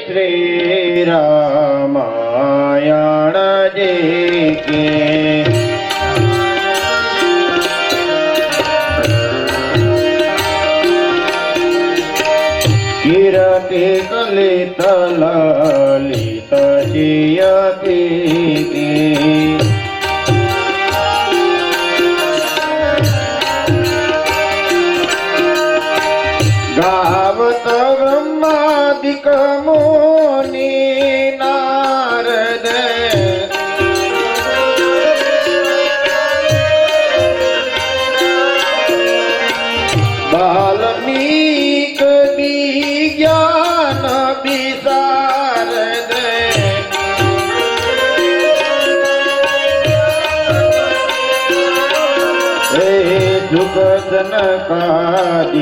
श्री रामायण जी की कीर्ति कलित ललित जियति की गावत ब्रह्मादिक मुनि नारद वाल्मीक विज्ञान विशारद जुग जनकादीज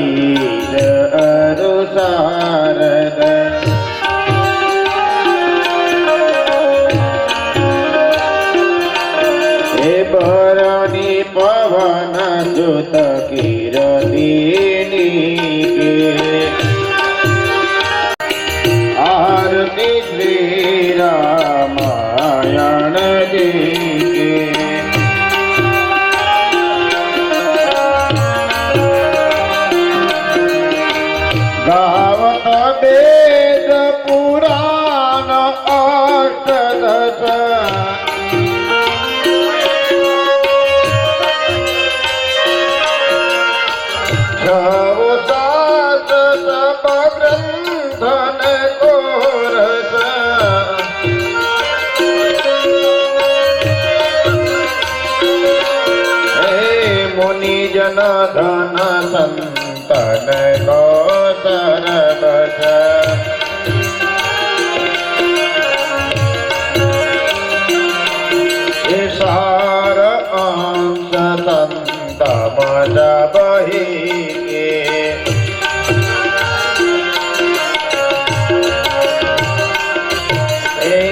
अरुसारद हे बरणी पवन सुत कीरतिनी के आरती श्री रामायण जी के गावत वेद पुराण अष्टदश छव सात सब ग्रंथन कोरस हे मुनि जन धन संतन को सरबस सार अंश संत मज बही के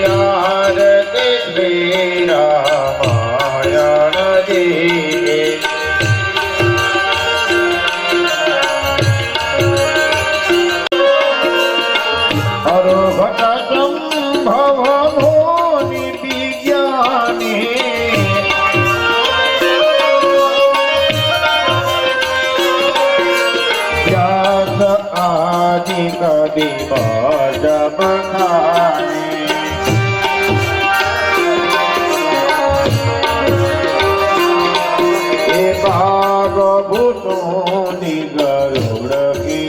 आरती श्री रामायण जी के संभव मुनि विज्ञानी व्यास आदि कवि जब खाने भाग भूषोनि गरुड़ के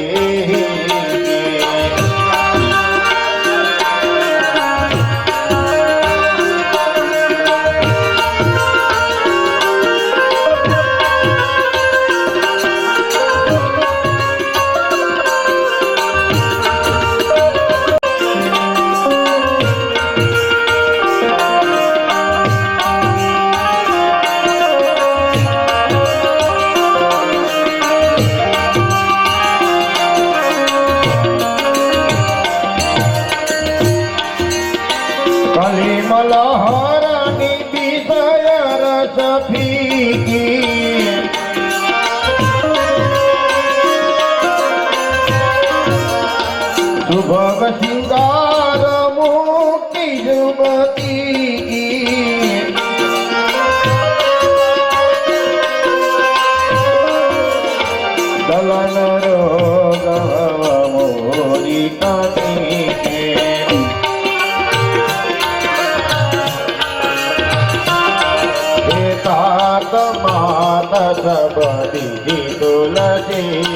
સિંગાર મુક્તિ જુમતી દલન રોગ મોરી તાત માત સબદી તુલસી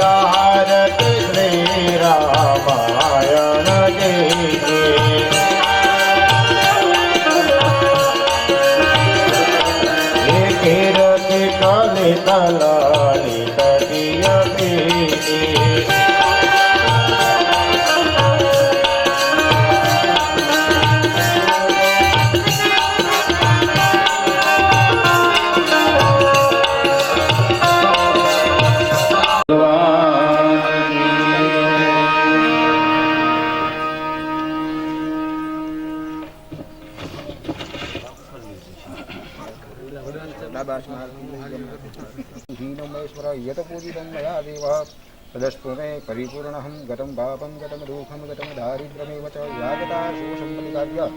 આરતી શ્રી રામાયણ કીર્તિ કલિત લલિત यत पूजितं मया देवः तदस्पुरे परिपूर्णहं गतं पापं गतं दुःखं गतं दारिद्र्यमेव च यागता शोषं प्रतिकार्य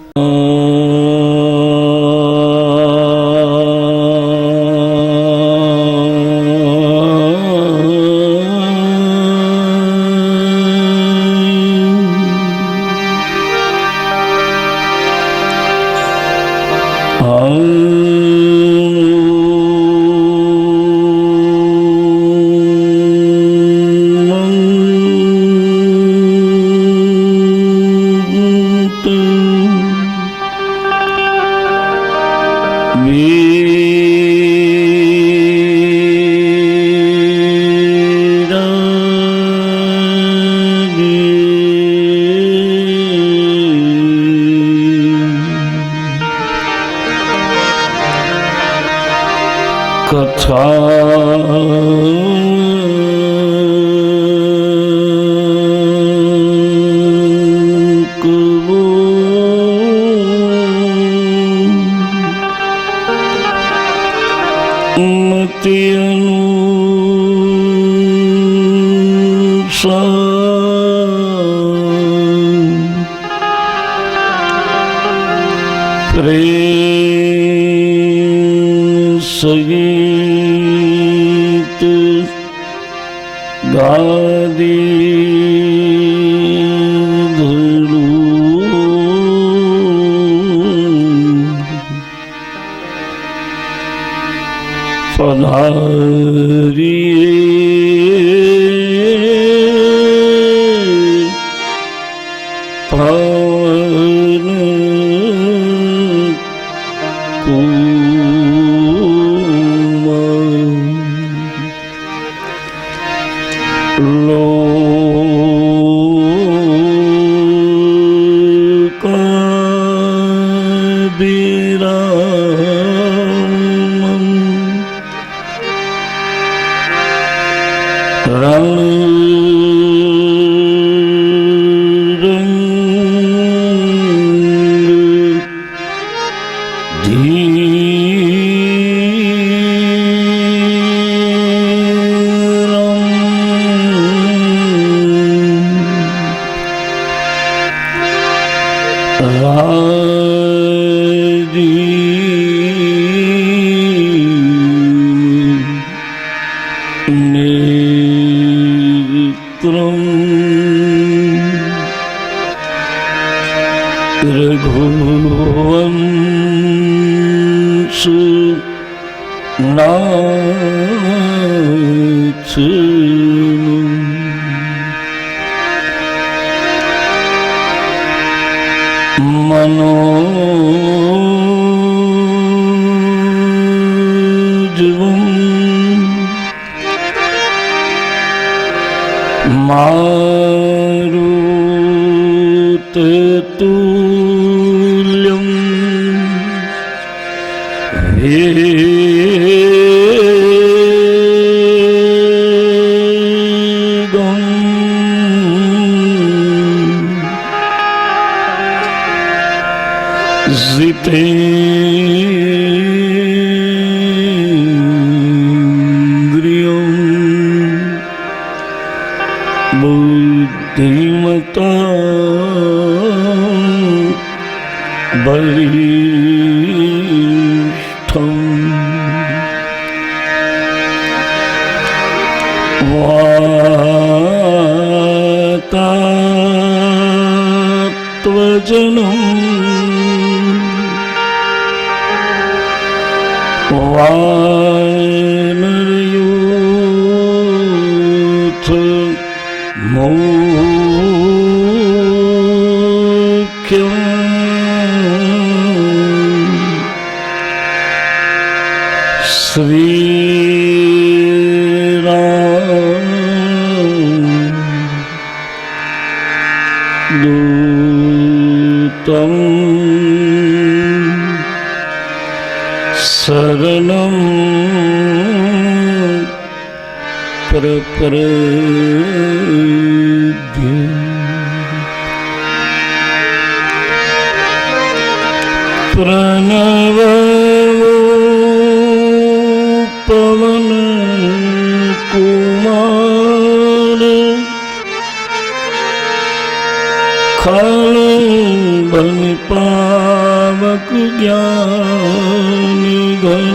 सहित गादी धरू पधारिए पवन रघुवंश नाथ मनोजवं मारुततुल्यं वेगं जितेन्द्रिय वरिष्ठं वातात्वजनं वानरयूथ मुख्यम् श्रीराम दूतं शरणं प्रपद्ये। प्रणव पवन कुमार खल बन पावक ज्ञान घन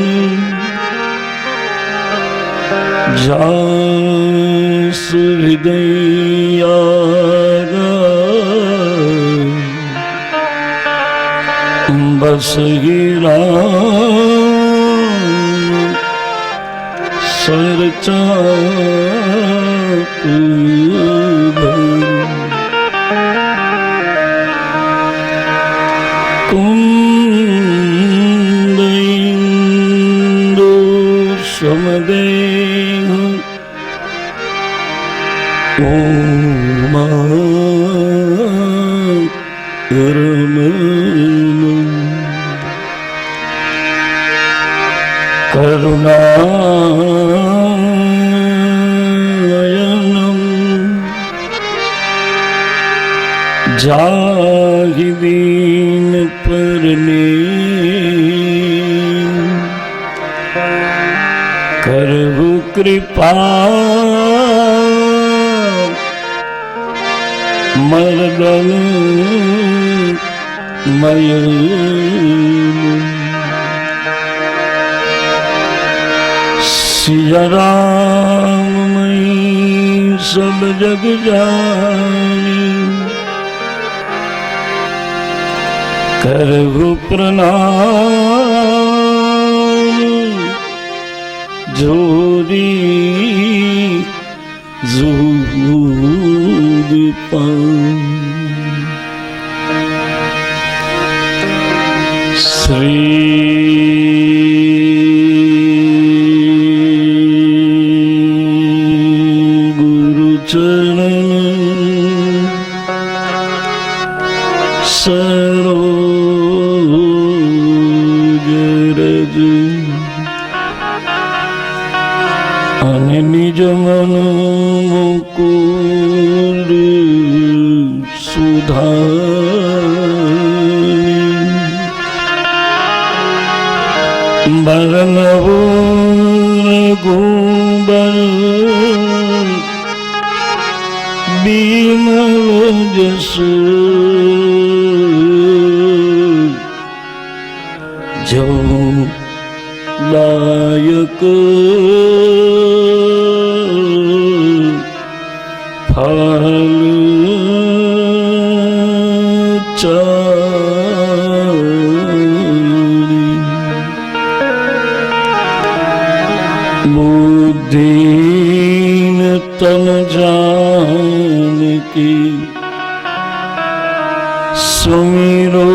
जास हृदय बस राम सरचाप कुंदइंदु समदेह ओमा करुणायनं जाहि दीन परने करहु कृपा मर्दन मय सिया राम मई सब जग जानी करहु प्रणाम जोरी जूद श्री गुरु चरण सरोज रज अन निज मन मुकुर सुधारी बरनवो रघुबर बिमल जस जो लायक फल चारि बुद्धिहीन तन जानकी सुमिरो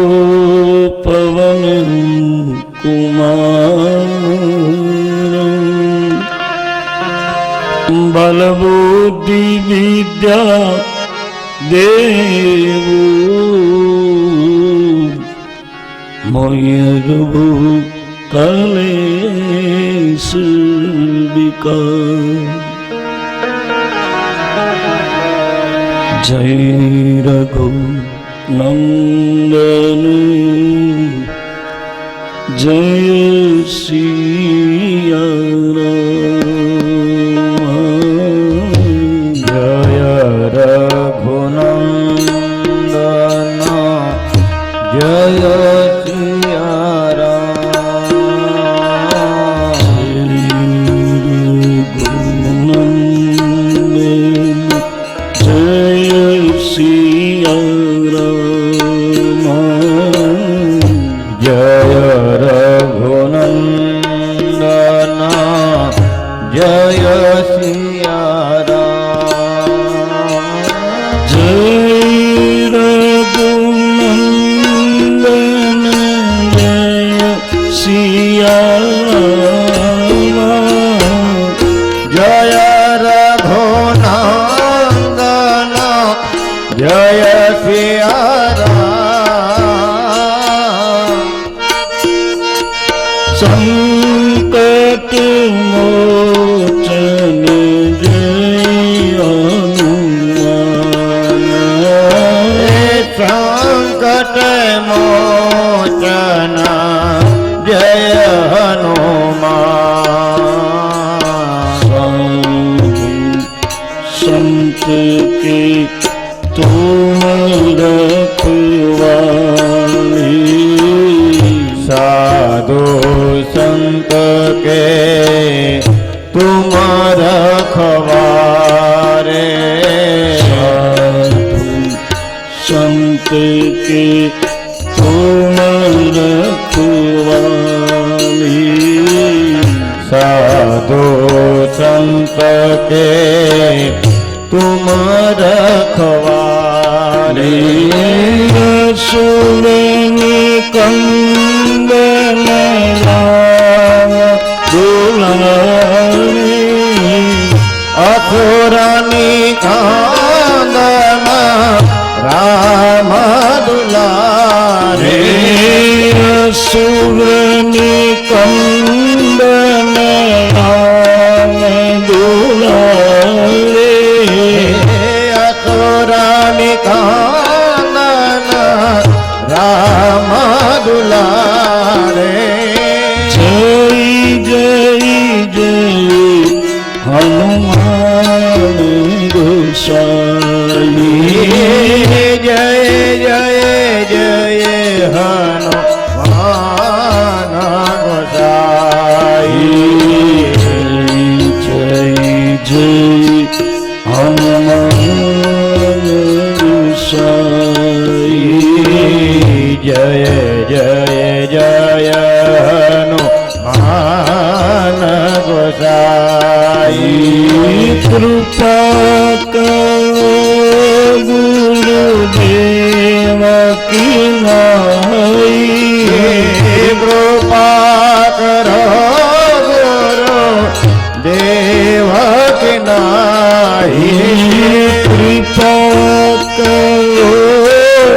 पवन कुमार बल बुद्धि विद्या देवो मोयरभु कलेश विकार जय रघु नंदन जय सिया राम जय रघुनंदन जय जय रघुनंदन जय सिया राम। जय रघुनंदन जय सिया राम। जय रघुनंदन जय सिया राम। संकट मोचन जय हनुमान। संकट मोचन जय हनुमान। संत के तुम रखवाले। साधु संत के तुम रखवारे। साधु संत के तुम रखवाले। साधु संत के तुम रखवारे। असुर निकंदन राम दुलारे। असुर निकंदन राम दुलारे। असुर निकंदन राम दुलारे। असुर निकंदन राम दुलारे। जय जय जय हनुमान गोसाई। जय जय जय हनुमान गोसाई। जय जय हनुमान गोसाई। जय जय जय हनुमान गोसाई। कृपा करो गुरुदेव की नाई। कृपा करो गुरु देव की नाई। कृपा करो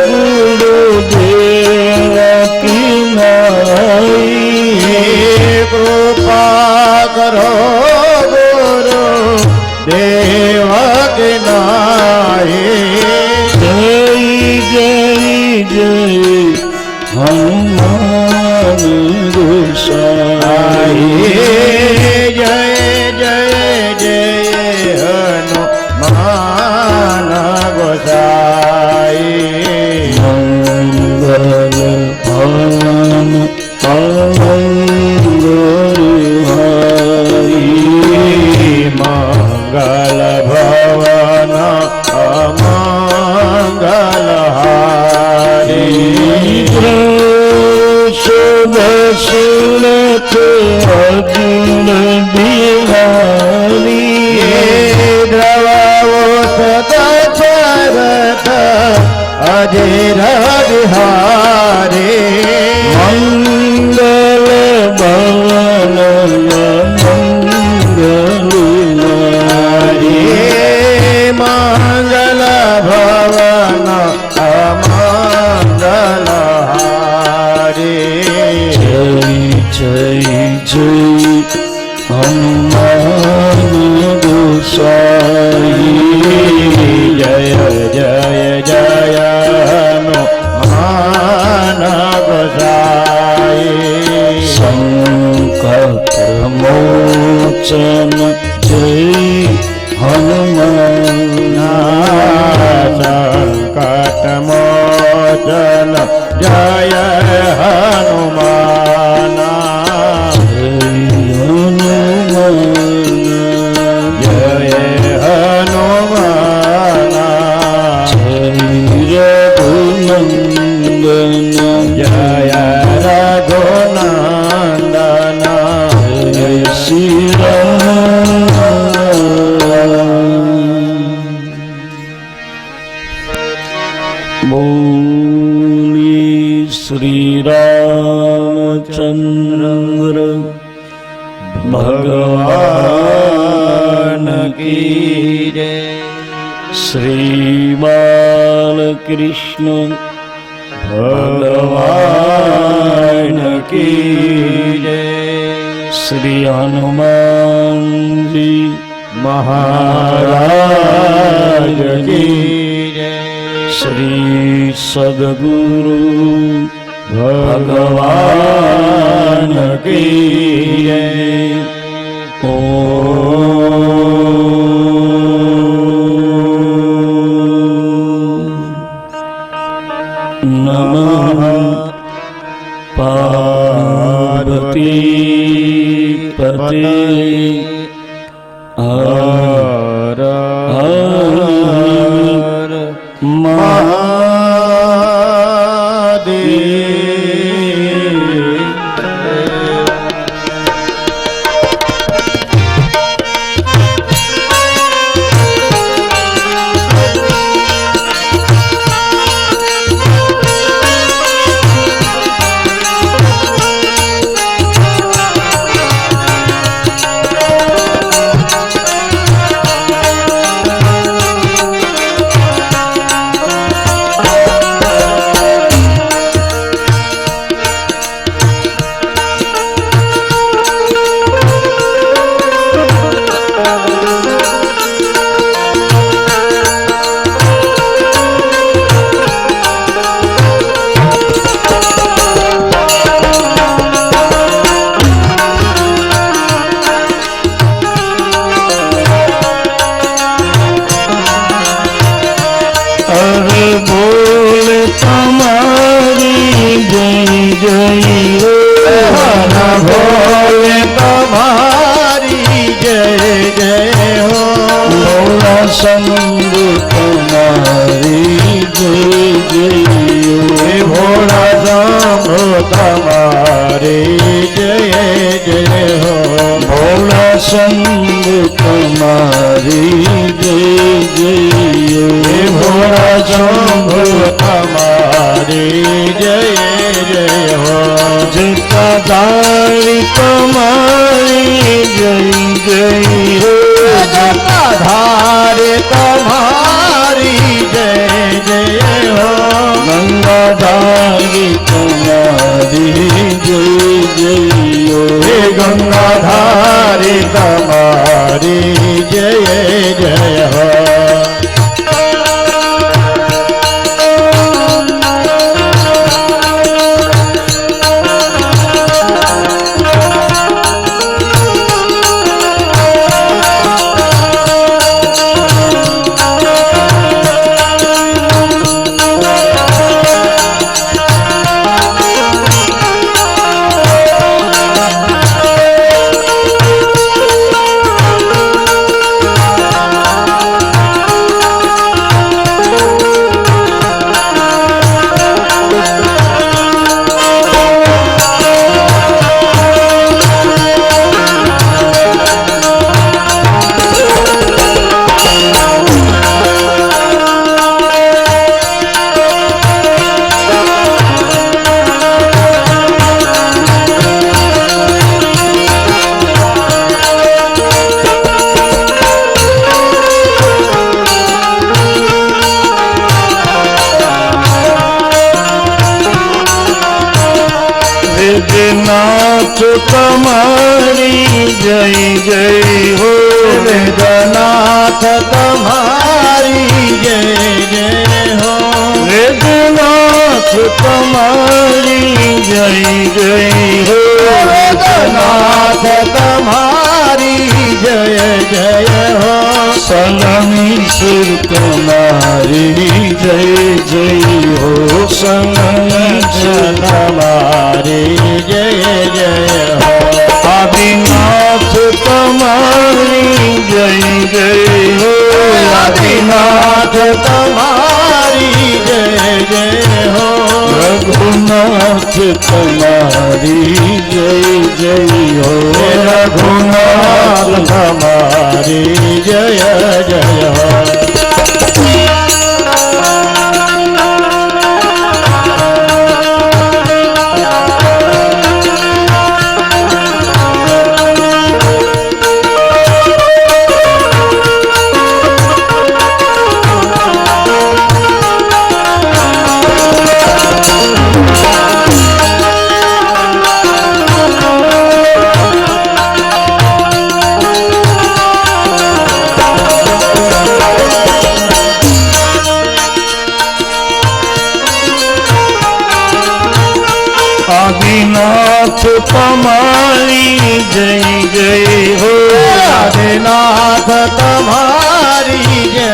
गुरुदेव की नाई। कृपा करो गुरु देव की नाई। जय जय जय हनुमान गोसाई। जय जय जय हनुमान गोसाई। मंगल भवन अमंगलहारी। मंगल भवन अमंगलहारी। शुभ सुरत अर्जुन बिहारी। द्रवो सदशरथ अजर बिहारी। मंगल भवन मंगलहारी। मंगल भवन अमंगलहारी। जय जय जय हनुमान गोसाई। जय जय जय हनुमान गोसाई। संकट मोचन जय हनुमान। संकट मोचन जय हनुमान। जय हनुमान। जय हनुमान। जय रघुनंदन जय रामचंद्र भगवान की जय। श्री बालकृष्ण भगवान की जय। श्री हनुमान जी महाराज की जय। श्री सद्गुरु भगवान की जय। नमः पार्वती पते हर हर संग तुम्हारी जय जय। भोला शंभु तुम्हारी जय जय हो। भोला संग तुम्हारी जय जय। भोला शंभु तुम्हारी जय जय हो। जटाधारी तुम्हारी जय जय हो। जटाधारी तुम्हारी जय जय हो। गंगाधारी तुम्हारी जय जय हो। गंगाधारी तुम्हारी जय जय हो। वेदनाथ तुम्हारी जय जय हो। वेदनाथ तुम्हारी जय जय हो। वेदनाथ तुम्हारी जय जय हो। वेदनाथ तुम्हारी जय जय हो। सनमीश्वर तुम्हारी जय जय हो। सनमीश्वर तुम्हारी जय जय हो। आदिनाथ तुम्हारी जय जय हो। आदिनाथ तुम्हारी जय जय हो। रघुनाथ तुम्हारी जय जय हो। रघुनाथ तुम्हारी जय जय हो। રઘુનાથ તમારી જય જય હો આદિનાથ તમારી જય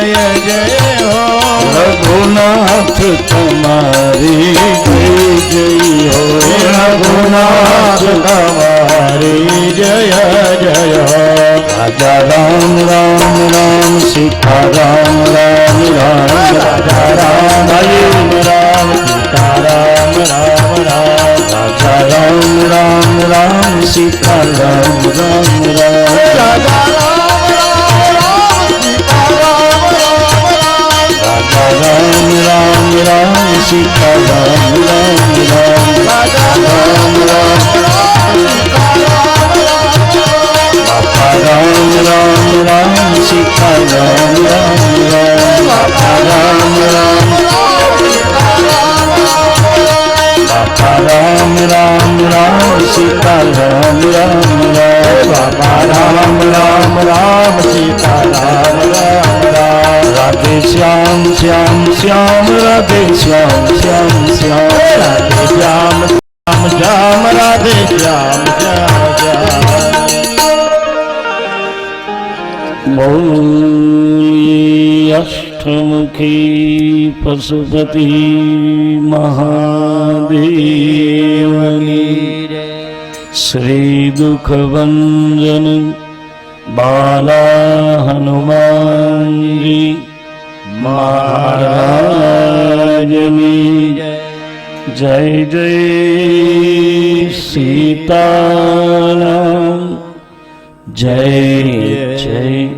જય હો રઘુનાથ તમારી જય જય હો રઘુનાથ તમારી જય જય હો રાજા રામ રામ રામ સીતા રામ રામ રામ રાજા રામ રામ રામ સીતા રામ રામ રામ રાજા રામ રામ રામ સીતા રામ રામ રામ રાજા રામ રામ સીતા રામ રામ રામ રાજા રામ રામ રામ સીતા રામ રામ રામ રાજા રામ રામ બાપા રામ રામ રામ સીતા રામ રામ રામ બાપા રામ રામ બાપા રામ રામ રામ સીતા રામ રામ રામ બાપા રામ રામ રામ સીતા રામ રામ રામ રાધે શ્યામ શ્યામ શ્યામ રાધે શ્યામ શ્યામ શ્યામ રાધે શ્યામ શ્યામ શ્યામ રાધે શ્યામ શ્યામ શ્યામ બોલી અષ્ટમુખી પશુપતિ મહાદેવની શ્રી દુઃખભંજન બાલા હનુમાનજી મહારાજની જય જય સીતારામ જય જય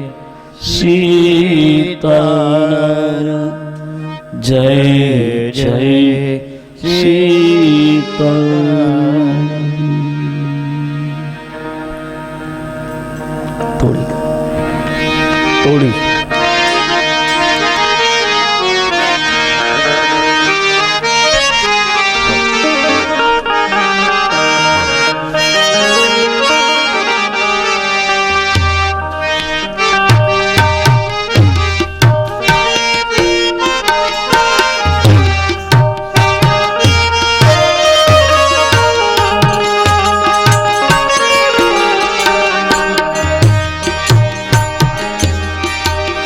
સીતારામ જય જય સીતારામ થોડી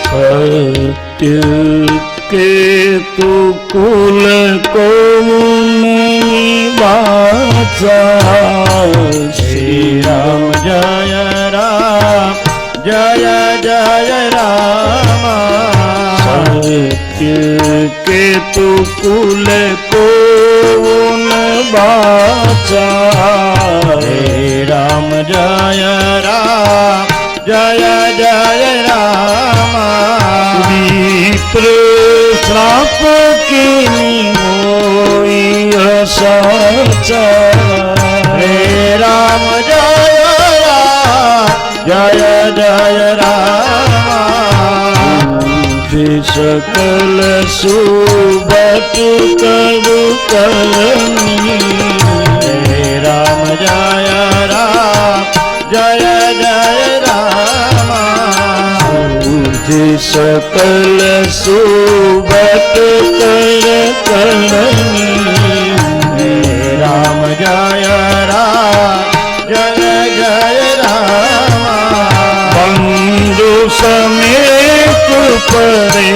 सत्य के तु कुल को बाचा श्री राम जय राम जय जय राम सत्य के तु कुल को बाचा श्री राम जय राम जय जय राम विप्र श्राप की मोई साचा श्री राम जय राम जय जय राम सकल सुबट करु करनी श्री राम जय राम जय जय राम सकल सुबट कर करनी राम जय जय राम बंधु समेत परे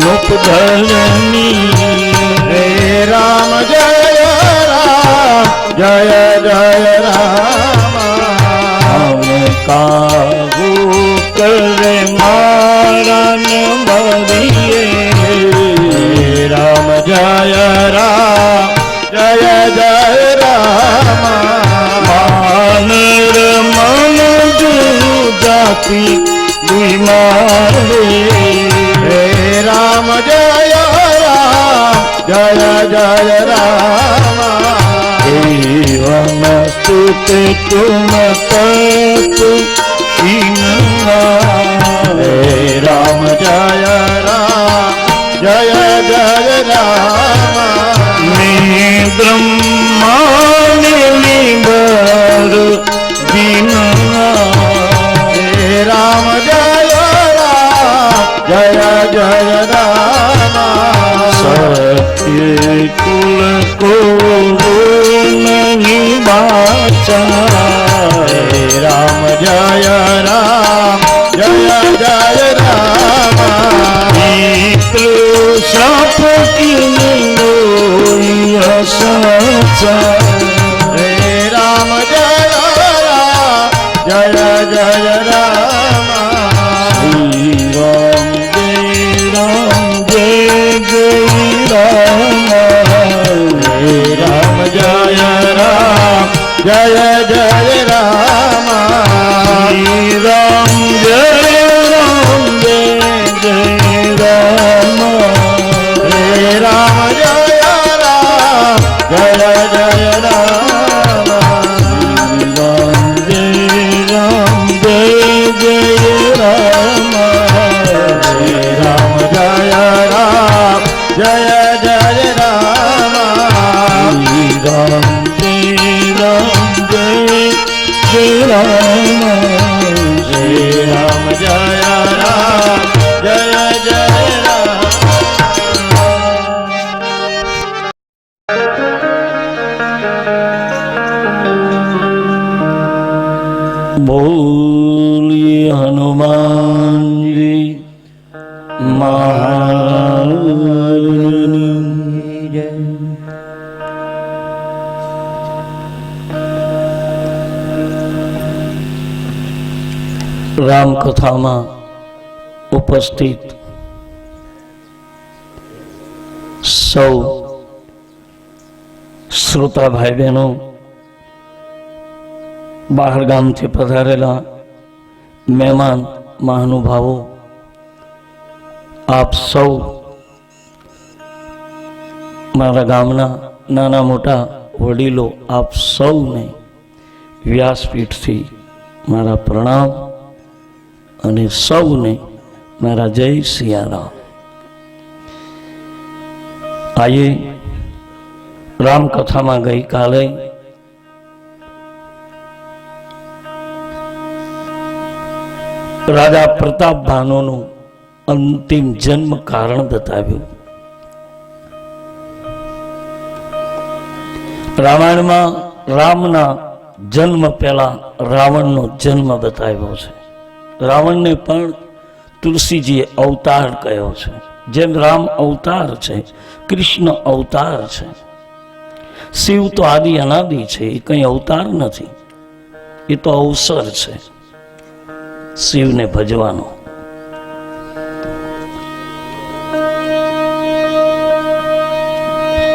मुपधरनी रे राम जय जय राम हम काहू कर मारन मरिए राम जय जय राम मानर मन जाति बीमार हे राम जय जय राम एवं स्तुत तुम तत् हे राम जय जय राम मैं ब्रह्मांड बर बिना हे राम जय जय राम सत्य कुल को नहीं સાચા. હે રામ જય રામ જય જય રામ. એકલું શ્રાપ કિલોય સાચા. હે રામ જય રામ જય જય રામ. શ્રી રામ જય જય રામ. હે રામ જય રામ જય જય રામ. શ્રી રામ જય રામ જય જય રામ. હે રામ જય રામ જય જય રામ. શ્રી રામ જય જય રામ. હે રામ જય રામ જય જય રામ. શ્રી રામ જય રામ શ્રી રામ જય રામ જય જય રામ. બોલીએ હનુમાનજી મહારાજની જય. રામકથામાં ઉપસ્થિત સૌ શ્રોતા ભાઈ બહેનો, બહાર ગામથી પધારેલા મહેમાન મહાનુભાવો, આપ સૌ મારા ગામના નાના મોટા વડીલો, આપ સૌને વ્યાસપીઠથી મારા પ્રણામ અને સૌને મારા જય સિયારામ. આઈએ રામકથામાં ગઈકાલે રાજા પ્રતાપ ભાનુનું અંતિમ જન્મ કારણ બતાવ્યું. રામાયણમાં રામના જન્મ પહેલા રાવણનો જન્મ બતાવ્યો છે. રાવણને પણ તુલસીજીએ અવતાર કહ્યો છે. જેમ રામ અવતાર છે, કૃષ્ણ અવતાર છે. શિવ તો આદિ અનાદિ છે, એ કંઈ અવતાર નથી, એ તો અવસર છે શિવને ભજવાનો.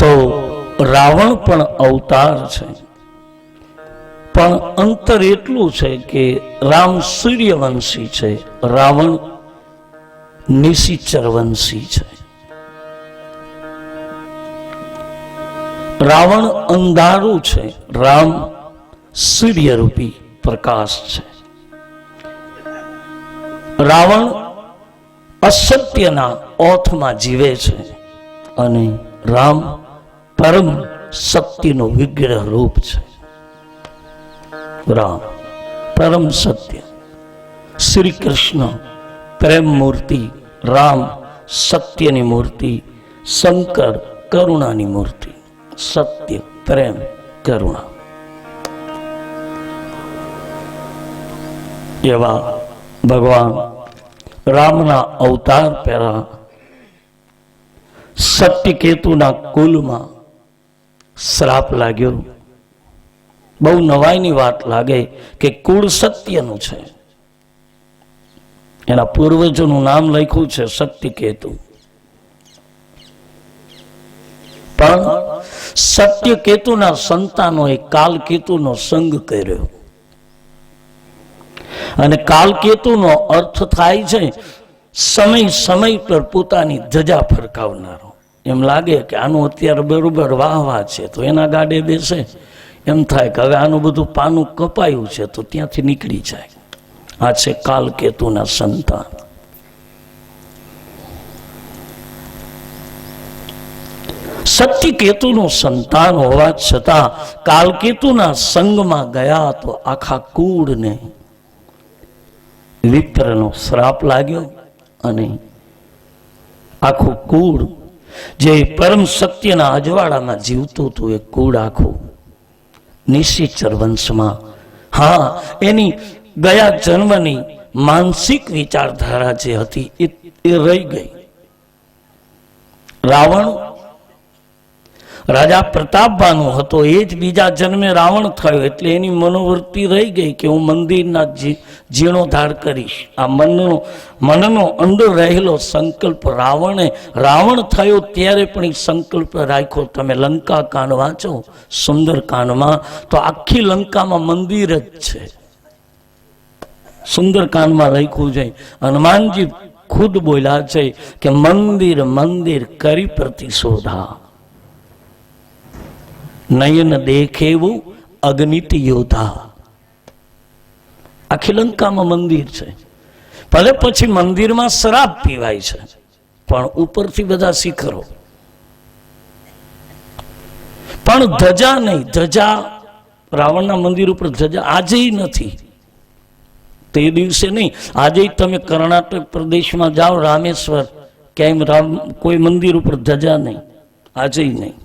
તો રાવણ પણ અવતાર છે, પણ અંતર એટલું છે કે રામ સૂર્યવંશી છે, રાવણ નિશિચર વંશી છે. રાવણ અંધારું છે, રામ સૂર્યરૂપી પ્રકાશ છે. રાવણ અસત્યના ઓથમાં જીવે છે અને રામ પરમ સત્યનો વિગ્રહ રૂપ છે. રામ પરમ સત્ય, શ્રી કૃષ્ણ પ્રેમ મૂર્તિ, રામ સત્યની મૂર્તિ, શંકર કરુણાની મૂર્તિ. સત્ય, પ્રેમ, કરુણા એવા ભગવાન રામના અવતાર પહેલા સત્યકેતુના કુલમાં શ્રાપ લાગ્યો. બહુ નવાઈની વાત લાગે કે કુળ સત્યનું છે, એના પૂર્વજોનું નામ લખ્યું છે સત્યકેતુ. પણ સત્યકેતુના સંતાનોએ કાલકેતુનો સંગ કર્યો. અને કાલકેતુનો અર્થ થાય છે સમય સમય પર પોતાની ધજા ફરકાવનારો. એમ લાગે કે આનું અત્યારે બરોબર વાહ વાહ છે તો એના ગાડે બેસે, એમ થાય કે હવે આનું બધું પાનું કપાયું છે તો ત્યાંથી નીકળી જાય. આ છે કાલકેતુના સંતાન. સત્યકેતુનું સંતાન હોવા છતાં કાલકેતુના સંગમાં ગયા તો આખા કુળને વિપ્રનો શ્રાપ લાગ્યો અને આખું કુળ જે પરમ સત્યના અજવાળામાં જીવતું હતું એ કુળ આખું નિશ્ચર વંશમાં. હા, એની ગયા જન્મની માનસિક વિચારધારા જે હતી એ રહી ગઈ. રાવણ રાજા પ્રતાપભાનો હતો, એ જ બીજા જન્મે રાવણ થયો, એટલે એની મનોવૃત્તિ રહી ગઈ કે હું મંદિરના જીર્ણોદ્ધાર કરીશ. આ મનનો અંદર રહેલો સંકલ્પ રાવણ થયો ત્યારે પણ એ સંકલ્પ રાખ્યો. તમે લંકા કાંડ વાંચો, સુંદર કાંડમાં, તો આખી લંકામાં મંદિર જ છે. સુંદર કાંડમાં લખ્યું છે, હનુમાનજી ખુદ બોલ્યા છે કે મંદિર મંદિર કરી પ્રતિશોધા, નયન દેખેવું અગણિત યોધા. આખી લંકામાં મંદિર છે. ભલે પછી મંદિરમાં શરાબ પીવાય છે, પણ ઉપરથી બધા શિખરો, પણ ધજા નહીં. ધજા રાવણના મંદિર ઉપર ધજા આજે નથી, તે દિવસે નહીં. આજે તમે કર્ણાટક પ્રદેશમાં જાઓ, રામેશ્વર, ક્યાંય કોઈ મંદિર ઉપર ધજા નહીં, આજે નહીં.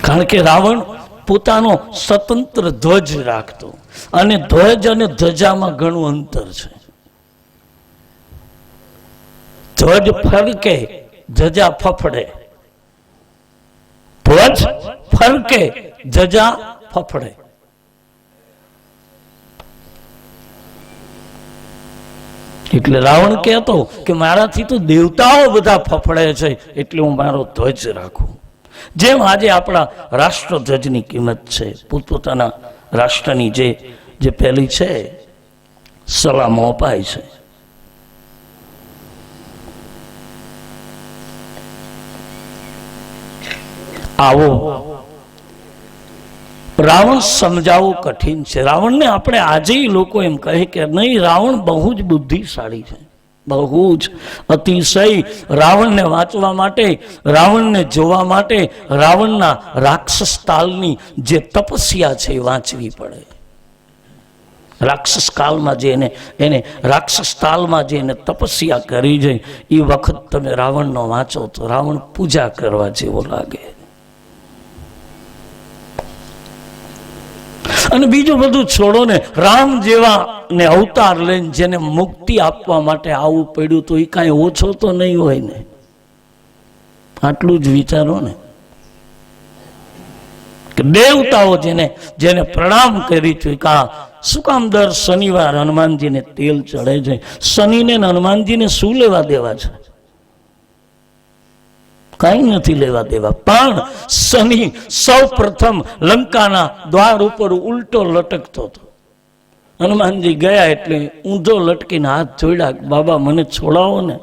કારણ કે રાવણ પોતાનો સ્વતંત્ર ધ્વજ રાખતો, અને ધ્વજ અને ધજામાં ઘણું અંતર છે. ધ્વજ ફરકે, ધજા ફફડે. ધ્વજ ફરકે, ધજા ફફડે. એટલે રાવણ કહેતો કે મારાથી તો દેવતાઓ બધા ફફડે છે, એટલે હું મારો ધ્વજ રાખું. જેમ આજે આપણા રાષ્ટ્રધ્વજની કિંમત છે, પોતપોતાના રાષ્ટ્રની જે પહેલી છે સલામો અપાય છે. આવો રાવણ સમજાવવો કઠિન છે. રાવણને આપણે આજે લોકો એમ કહે કે નહીં, રાવણ બહુ જ બુદ્ધિશાળી છે, બહુ જ અતિશય. રાવણને વાંચવા માટે, રાવણને જોવા માટે રાવણના રાક્ષસ કાળની જે તપસ્યા છે એ વાંચવી પડે. રાક્ષસ કાળમાં જે એને રાક્ષસ કાળમાં જે એને તપસ્યા કરી છે, એ વખત તમે રાવણનો વાંચો તો રાવણ પૂજા કરવા જેવો લાગે. અને બીજું બધું છોડો ને, રામ જેવા ને અવતાર લઈને જેને મુક્તિ આપવા માટે આવવું પડ્યું, તો એ કાંઈ ઓછો તો નહીં હોય ને. આટલું જ વિચારો ને કે દેવતાઓ જેને પ્રણામ કરી ચૂક્યા, શું કામ દર શનિવાર હનુમાનજીને તેલ ચડે છે? શનિને હનુમાનજીને શું લેવા દેવા છે? કઈ નથી લેવા દેવા. પણ શનિ સૌ પ્રથમ લંકાના દ્વાર ઉપર ઉલટો લટકતો હતો. હનુમાનજી ગયા એટલે ઊંધો લટકીને હાથ જોડ્યા, બાબા મને છોડાવો ને,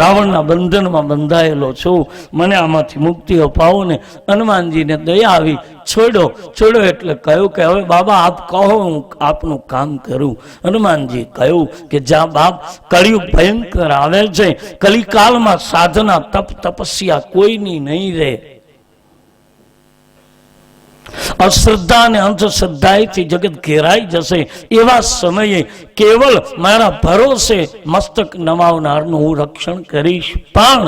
રાવણના બંધનમાં બંધાયેલો છું, મને આમાંથી મુક્તિ અપાવો ને. હનુમાનજીને દયા આવી, છોડ્યો એટલે કહ્યું કે હવે બાબા આપ કહો, હું આપનું કામ કરું. હનુમાનજી કહ્યું કે જા બાપ, કળિયુગ ભયંકર આવે છે, કલિકાલમાં સાધના તપસ્યા કોઈની નહીં રહે. અશ્રદ્ધા અને અંધશ્રદ્ધાથી જગત ઘેરાઈ જશે. એવા સમયે કેવલ મારા ભરોસે મસ્તક નમાવનારનું હું રક્ષણ કરીશ. પણ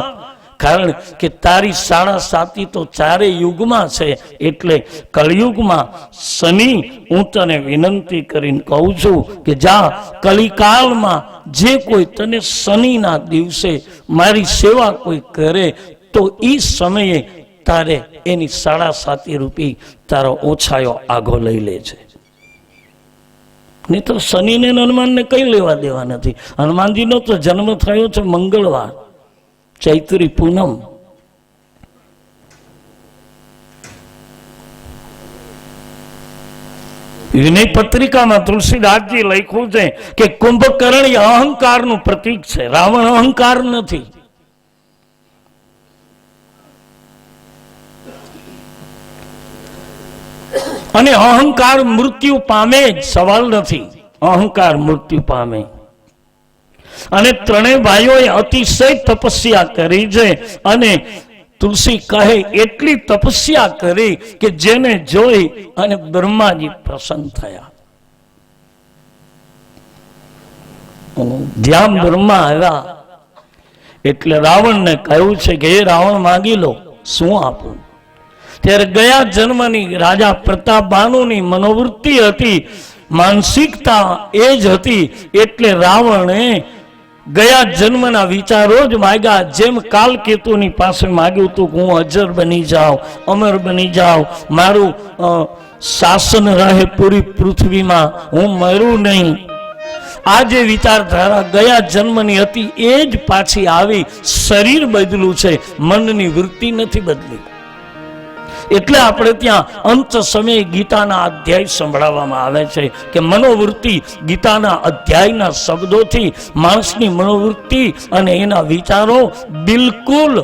કારણ કે તારી સાડા સાતી તો ચારે યુગમાં છે, એટલે કળિયુગમાં શનિ, હું તને વિનંતી કરીને કહું છું કે જા, કલિકાલમાં જે કોઈ તને શનિના દિવસે મારી સેવા કોઈ કરે તો એ સમયે તારે એની સાડા સાતી રૂપી તારો ઓછાયો આગો લઈ લે છે. નહીં તો શનિને હનુમાનને કઈ લેવા દેવા નથી. હનુમાનજીનો તો જન્મ થયો છે મંગળવાર, ચૈત્રી પૂનમ. વિનય પત્રિકામાં તુલસીદાસજી લખ્યું છે કે કુંભકર્ણ એ અહંકારનું પ્રતીક છે, રાવણ અહંકાર નથી. અને અહંકાર મૃત્યુ પામે જ, સવાલ નથી. અહંકાર મૃત્યુ પામે. અને ત્રણેય ભાઈઓએ અતિશય તપસ્યા કરી છે. અને તુલસી કહે એટલી તપસ્યા કરી કે જેને જોઈ અને બ્રહ્માજી પ્રસન્ન થયા. જ્યાં બ્રહ્મા આવ્યા એટલે રાવણને કહ્યું છે કે હે રાવણ, માંગી લો. શું આપું? ત્યારે ગયા જન્મની રાજા પ્રતાપભાનુની મનોવૃત્તિ હતી, માનસિકતા એ જ હતી, એટલે રાવણે ગયા જન્મના વિચારો જ માગ્યા. જેમ કાલકેતુની પાસે માગ્યું હતું કે હું અજર બની જાઉં, અમર બની જાઉં, મારું શાસન રહે પૂરી પૃથ્વીમાં, હું મરું નહીં. આ જે વિચારધારા ગયા જન્મની હતી એ જ પાછી આવી. શરીર બદલું છે, મનની વૃત્તિ નથી બદલી. એટલે આપણે ત્યાં અંત સમયે ગીતાના અધ્યાય સંભળાવવામાં આવે છે કે મનોવૃત્તિ ગીતાના અધ્યાયના શબ્દોથી માણસની મનોવૃત્તિ અને એના વિચારો બિલકુલ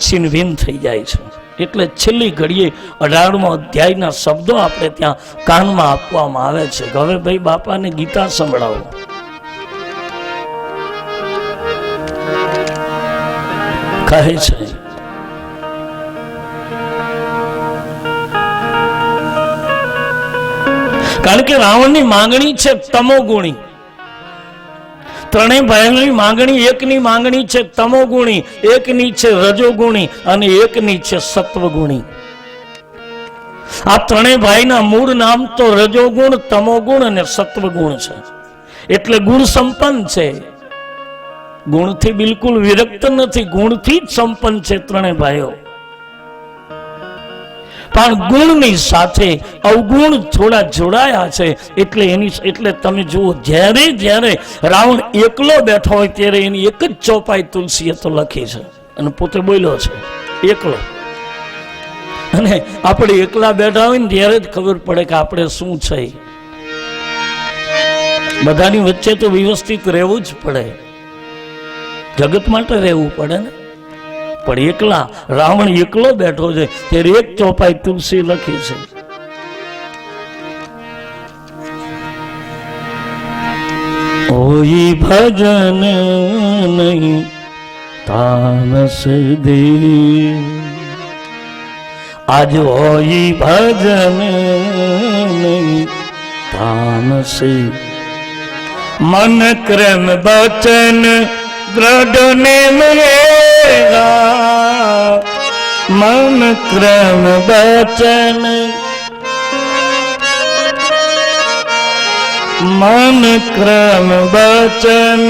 છિન્નભિન્ન થઈ જાય છે. એટલે છેલ્લી ઘડીએ 18મો અધ્યાયના શબ્દો આપણે ત્યાં કાનમાં આપવામાં આવે છે. હવે ભાઈ બાપાને ગીતા સંભળાવો. કહે છે કારણ કે રાવણની માંગણી છે તમોગુણી. ત્રણેય ભાઈઓની માંગણી, એકની માંગણી છે તમોગુણી, એકની છે રજોગુણી અને એકની છે સત્વગુણી. આ ત્રણેય ભાઈના મૂળ નામ તો રજોગુણ, તમોગુણ અને સત્વગુણ છે. એટલે ગુણ સંપન્ન છે, ગુણથી બિલકુલ વિરક્ત નથી, ગુણથી જ સંપન્ન છે ત્રણેય ભાઈઓ. પણ ગુણની સાથે અવગુણ થોડા જોડાયા છે. એટલે તમે જુઓ, જ્યારે જ્યારે રાવણ એકલો બેઠો હોય ત્યારે એની એક જ ચોપાઈ તુલસીએ તો લખી છે અને પોતે બોલ્યો છે એકલો. અને આપણે એકલા બેઠા હોય ને ત્યારે જ ખબર પડે કે આપણે શું છે. બધાની વચ્ચે તો વ્યવસ્થિત રહેવું જ પડે, જગત માટે રહેવું પડે ને. પણ એકલા રાવણ એકલો બેઠો છે ત્યારે એક ચોપાઈ તુલસી લખી છે. ઓઈ ભજન નહીં તામસ દે, આજ ઓઈ ભજન નહીં તામસ, મન ક્રમ બચન દ્રઢ ને મેરા, મન ક્રમ બચન, મન ક્રમ બચન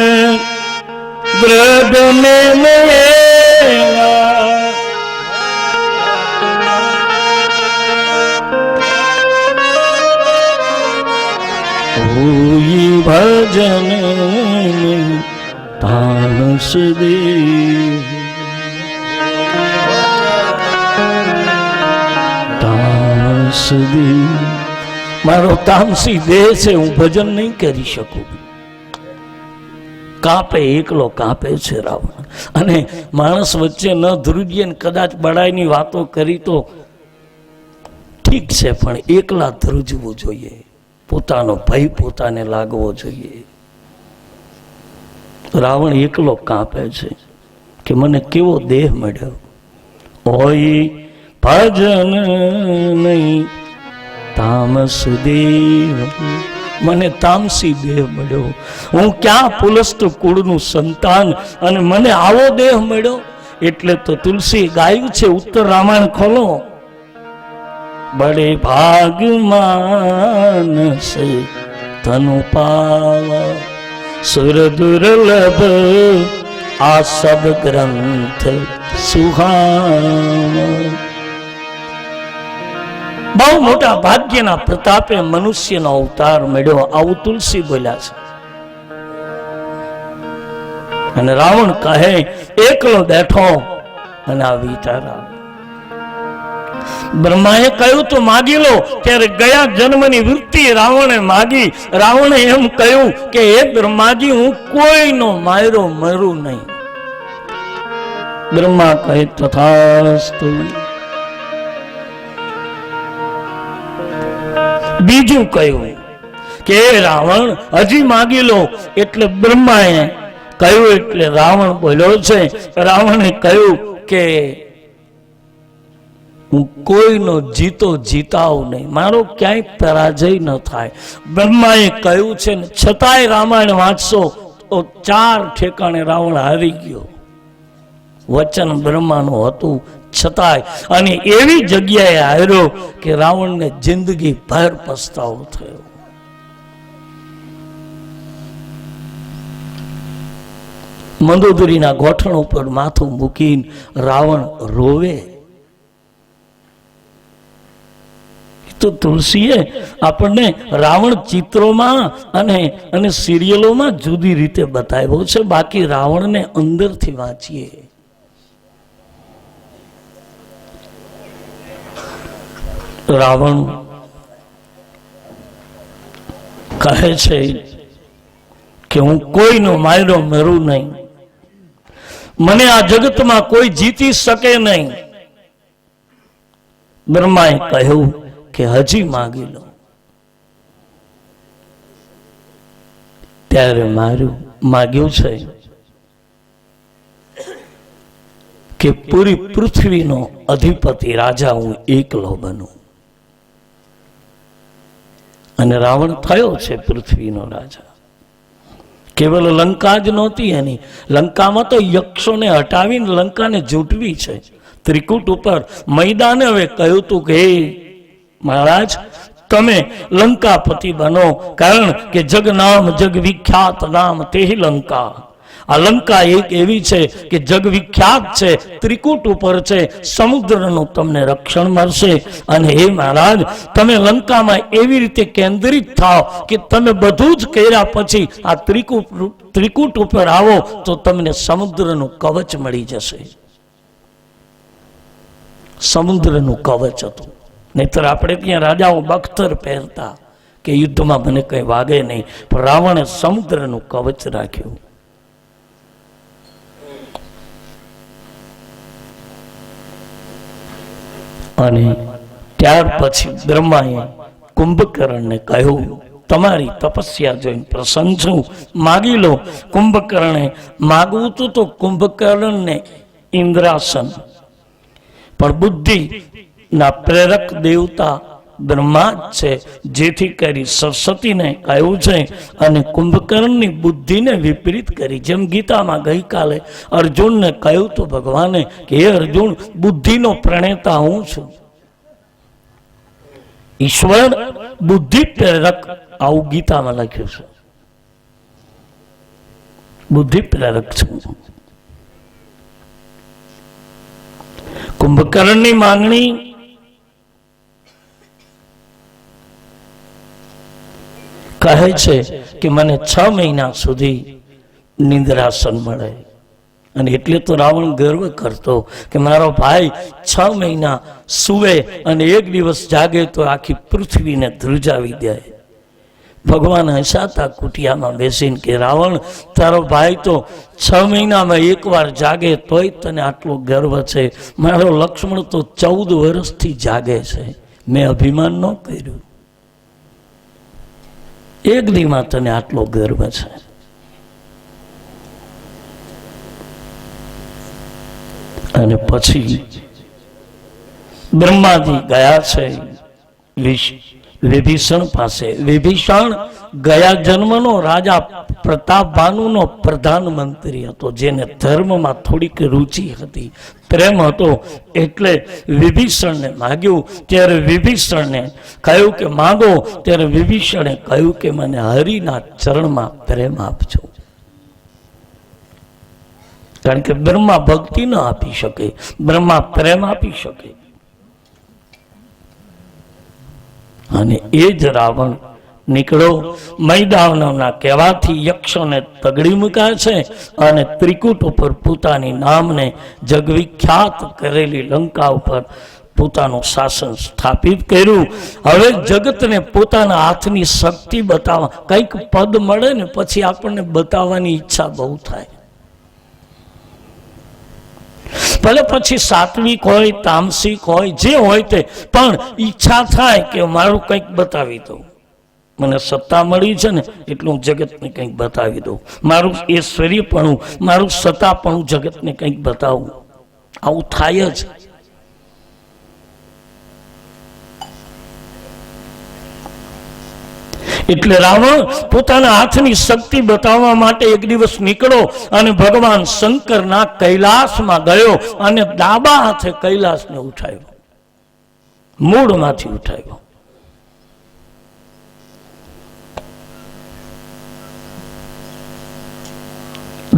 દ્રઢ ને મેરા, હોઈ ભજન તામસ દે. તામસ દે મારો તામસી દેહ છે, હું ભજન નહીં કરી શકું. કાપે, એકલો કાપે છે રાવણ. અને માણસ વચ્ચે ન ધ્રુજીએ ને કદાચ બડાઈની વાતો કરી તો ઠીક છે, પણ એકલા ધ્રુજવું જોઈએ. પોતાનો ભય પોતાને લાગવો જોઈએ. રાવણ એકલો કાપે છે કે મને કેવો દેહ મળ્યો. હોય ભજન નહીં તામસ દેહ, મને તામસી દેહ મળ્યો. હું ક્યાં પુલસ્ત કુળનું સંતાન અને મને આવો દેહ મળ્યો. એટલે તો તુલસી ગાયું છે, ઉત્તર રામાયણ ખોલો. બડે ભાગ માનસ તનુ પાવા, સુર દુર્લભ આ સબ ગ્રંથ સુહાવા. બહુ મોટા ભાગ્યના પ્રતાપે મનુષ્યનો અવતાર મળ્યો, આવું તુલસી બોલ્યા છે. અને રાવણ કહે એકલો બેઠો અને આ વિચાર આવે. બ્રહ્માએ કહ્યું તો માગી લો. ત્યારે ગયા જન્મની વૃત્તિ રાવણે માગી. રાવણે એમ કહ્યું કે હે બ્રહ્માજી, હું કોઈનો માયરો મરું નહીં. બ્રહ્મા કહે તથાસ્તુ. બીજું કહ્યું કે રાવણ હજી માગી લો. એટલે બ્રહ્માએ કહ્યું, એટલે રાવણ બોલ્યો છે. રાવણે કહ્યું કે હું કોઈનો જીતો જીતાવું નહીં, મારો ક્યાંય પરાજય ન થાય. બ્રહ્માએ કહ્યું છે ને છતાંય રામાયણ વાંચશો તો 4 ઠેકાણે રાવણ હારી ગયો. વચન બ્રહ્માનું હતું, છતાંય અને એવી જગ્યાએ આવ્યો કે રાવણને જિંદગી ભર પસ્તાવો થયો. મંદોદરીના ગોઠણ ઉપર માથું મૂકીને રાવણ રોવે. તો તુલસીએ આપણને રાવણ ચિત્રોમાં અને સિરિયલોમાં જુદી રીતે બતાવ્યો છે, બાકી રાવણને અંદરથી વાંચીએ. રાવણ કહે છે કે હું કોઈનો માયરો મરું નહીં, મને આ જગતમાં કોઈ જીતી શકે નહીં. બ્રહ્માએ કહ્યું કે હજી માગી લો. ત્યારે માગ્યું છે કે પૂરી પૃથ્વીનો અધિપતિ રાજા હું એકલો બનું. અને રાવણ થયો છે પૃથ્વીનો રાજા. કેવલ લંકા જ નહોતી એની, લંકામાં તો યક્ષોને હટાવીને લંકાને જૂટવી છે. ત્રિકૂટ ઉપર મૈદાને હવે કહ્યું તું કે મહારાજ તમે લંકાપતિ બનો, કારણ કે જગ નામ જગ વિખ્યાત નામ તે લંકા. આ લંકા એક એવી છે કે જગ વિખ્યાત છે, ત્રિકૂટ ઉપર છે, સમુદ્રનું તમને રક્ષણ મળશે. અને હે મહારાજ તમે લંકામાં એવી રીતે કેન્દ્રિત થાઓ કે તમે બધું જ કર્યા પછી આ ત્રિકૂટ ઉપર આવો તો તમને સમુદ્રનું કવચ મળી જશે. સમુદ્રનું કવચ હતું. નહીતર આપણે ત્યાં રાજાઓ બખ્તર પહેરતા કે યુદ્ધમાં મને કઈ વાગે નહીં, પણ રાવણે સમુદ્રનું કવચ રાખ્યું. અને ત્યાર પછી બ્રહ્માએ કુંભકર્ણને કહ્યું તમારી તપસ્યા જોઈને પ્રસન્ન છું, માગી લો. કુંભકર્ણે માગવું તો કુંભકર્ણને ઇન્દ્રાસન, પણ બુદ્ધિ ના પ્રેરક દેવતા બ્રહ્મા જ છે, જેથી કરી સરસ્વતીને કહ્યું છે અને કુંભકર્ણની બુદ્ધિને વિપરીત કરી. જેમ ગીતામાં ગઈકાલે અર્જુનને કહ્યું તો ભગવાને કે હે અર્જુન બુદ્ધિનો પ્રણેતા હું છું. ઈશ્વર બુદ્ધિ પ્રેરક, આવું ગીતામાં લખ્યું છે. બુદ્ધિ પ્રેરક છું. કુંભકર્ણની માંગણી કહે છે કે મને 6 મહિના સુધી નિંદ્રાસન મળે. અને એટલે તો રાવણ ગર્વ કરતો કે મારો ભાઈ 6 મહિના સૂવે અને એક દિવસ જાગે તો આખી પૃથ્વીને ધ્રુજાવી દે. ભગવાન હસાતા કુટિયામાં બેસીને કે રાવણ તારો ભાઈ તો 6 મહિનામાં એકવાર જાગે તોય તને આટલો ગર્વ છે, મારો લક્ષ્મણ તો 14 વર્ષથી જાગે છે, મેં અભિમાન ન કર્યું, એક દીમાં તને આટલો ગર્વ છે. અને પછી બ્રહ્માજી ગયા છે વિભીષણ પાસે. વિભીષણ ગયા જન્મનો રાજા પ્રતાપભાનુનો પ્રધાનમંત્રી હતો, જેને ધર્મમાં થોડીક રુચિ હતી, પ્રેમ હતો. એટલે વિભીષણને માગ્યું. ત્યારે વિભીષણને કહ્યું કે માગો. ત્યારે વિભીષણે કહ્યું કે મને હરિના ચરણમાં પ્રેમ આપજો. કારણ કે બ્રહ્મા ભક્તિ ન આપી શકે, બ્રહ્મા પ્રેમ આપી શકે. અને એ જ રાવણ નીકળો. મૈદાનવના કહેવાથી યક્ષોને તગડી મૂક્યા છે અને ત્રિકૂટ ઉપર પોતાની નામને જગવિખ્યાત કરેલી લંકા ઉપર પોતાનું શાસન સ્થાપિત કર્યું. હવે જગતને પોતાના હાથની શક્તિ બતાવવા, કંઈક પદ મળે ને પછી આપણને બતાવવાની ઈચ્છા બહુ થાય. ભલે પછી સાત્વિક હોય, તામસિક હોય, જે હોય તે, પણ ઈચ્છા થાય કે મારું કંઈક બતાવી દઉં, મને સત્તા મળી છે ને એટલું જગતને કંઈક બતાવી દઉં, મારું ઐશ્વર્યપણું, મારું સત્તાપણું જગતને કંઈક બતાવું. આવું થાય જ. એટલે રાવણ પોતાના હાથની શક્તિ બતાવવા માટે એક દિવસ નીકળ્યો અને ભગવાન શંકરના કૈલાસમાં ગયો અને ડાબા હાથે કૈલાસને ઉઠાવ્યો, મૂળમાંથી ઉઠાવ્યો.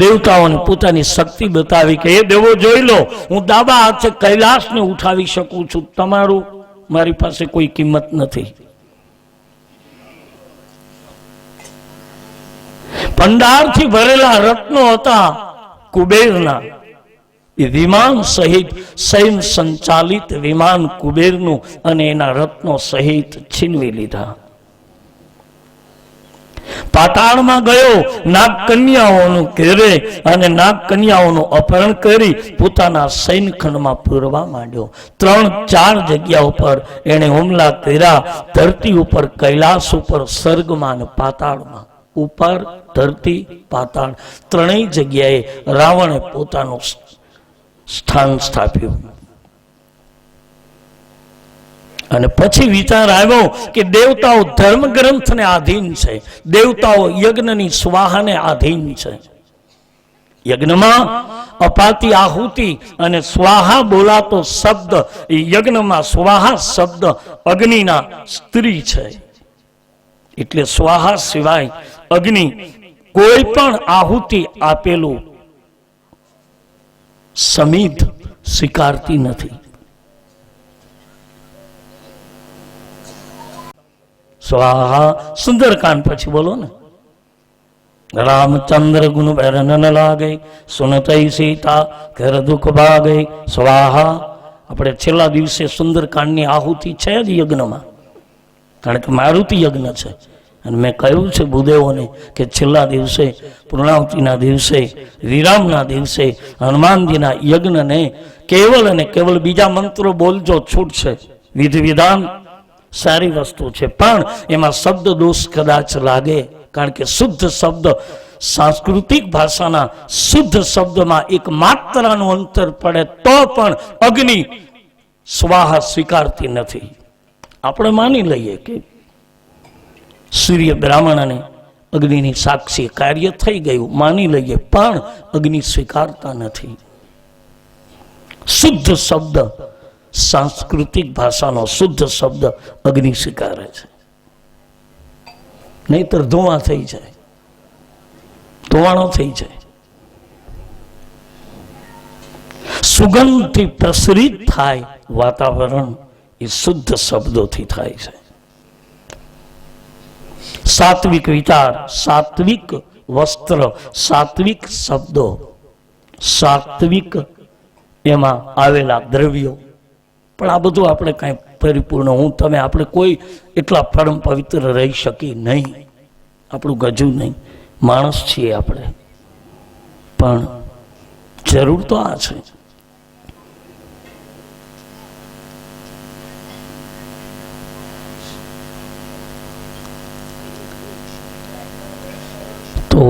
દેવતાઓને પોતાની શક્તિ બતાવી કે એ દેવો જોઈ લો, હું ડાબા હાથે કૈલાસને ઉઠાવી શકું છું, તમારું મારી પાસે કોઈ કિંમત નથી. ભંડારથી ભરેલા રત્નો હતા કુબેરના, એ વિમાન સહિત સૈન સંચાલિત વિમાન કુબેરનું અને એના રત્નો સહિત છીનવી લીધા. પાતાળમાં ગયો, નાગ કન્યાઓનું ઘેરે અને નાગ કન્યાઓનું અપહરણ કરી પોતાના સૈનખંડમાં પૂરવા માંડ્યો. 3-4 જગ્યા ઉપર એને હુમલા કર્યા, ધરતી ઉપર, કૈલાસ ઉપર, સ્વર્ગમાં અને પાતાળમાં. ઉપર, ધરતી, પાતાળ ત્રણેય જગ્યાએ રાવણે પોતાનું સ્થાન સ્થાપ્યું. અને પછી વિચાર આવ્યો કે દેવતાઓ ધર્મ ગ્રંથને આધીન છે, દેવતાઓ યજ્ઞની સ્વાહાને આધીન છે. યજ્ઞમાં અપાતી આહુતિ અને સ્વાહા બોલાતો શબ્દ, યજ્ઞમાં સ્વાહા શબ્દ અગ્નિના સ્ત્રી છે. એટલે સ્વાહા સિવાય અગ્નિ કોઈ પણ આહુતિ આપેલું સમિધ સ્વીકારતી નથી. સ્વાહા સુંદરકાંડ પછી બોલો ને. રામચંદ્ર ગુણ બેરન લાગે, સુનતઈ સીતા ઘર દુઃખ ભાગે. સ્વાહા આપણે છેલ્લા દિવસે સુંદરકાંડની આહુતિ છે જ યજ્ઞમાં, કારણ કે મારુતિ યજ્ઞ છે. અને મેં કહ્યું છે ભૂદેવોને કે છેલ્લા દિવસે, પૂર્ણાહુતિના દિવસે, વિરામના દિવસે હનુમાનજીના યજ્ઞને કેવલ અને કેવલ બીજા મંત્રો બોલજો, છૂટ છે. વિધિ વિધાન સારી વસ્તુ છે, પણ એમાં શબ્દ દોષ કદાચ લાગે, કારણ કે શુદ્ધ શબ્દ, સાંસ્કૃતિક ભાષાના શુદ્ધ શબ્દમાં એક માત્રાનું અંતર પડે તો પણ અગ્નિ સ્વાહા સ્વીકારતી નથી. આપણે માની લઈએ કે સૂર્ય બ્રાહ્મણ અને અગ્નિની સાક્ષી કાર્ય થઈ ગયું, માની લઈએ, પણ અગ્નિ સ્વીકારતા નથી. શુદ્ધ શબ્દ, સાંસ્કૃતિક ભાષાનો શુદ્ધ શબ્દ અગ્નિ સ્વીકારે છે, નહીતર ધુઆ થઈ જાય, ધુવાણો થઈ જાય. સુગંધથી પ્રસરિત થાય વાતાવરણ, એ શુદ્ધ શબ્દોથી થાય છે. સાત્વિક વિચાર, સાત્વિક વસ્ત્ર, સાત્વિક શબ્દો, સાત્વિક એમાં આવેલા દ્રવ્યો. પણ આ બધું આપણે કાંઈ પરિપૂર્ણ, હું તમે આપણે કોઈ એટલા પરમ પવિત્ર રહી શકી નહીં, આપણું ગજુ નહીં, માણસ છીએ આપણે. પણ જરૂર તો આ છે. તો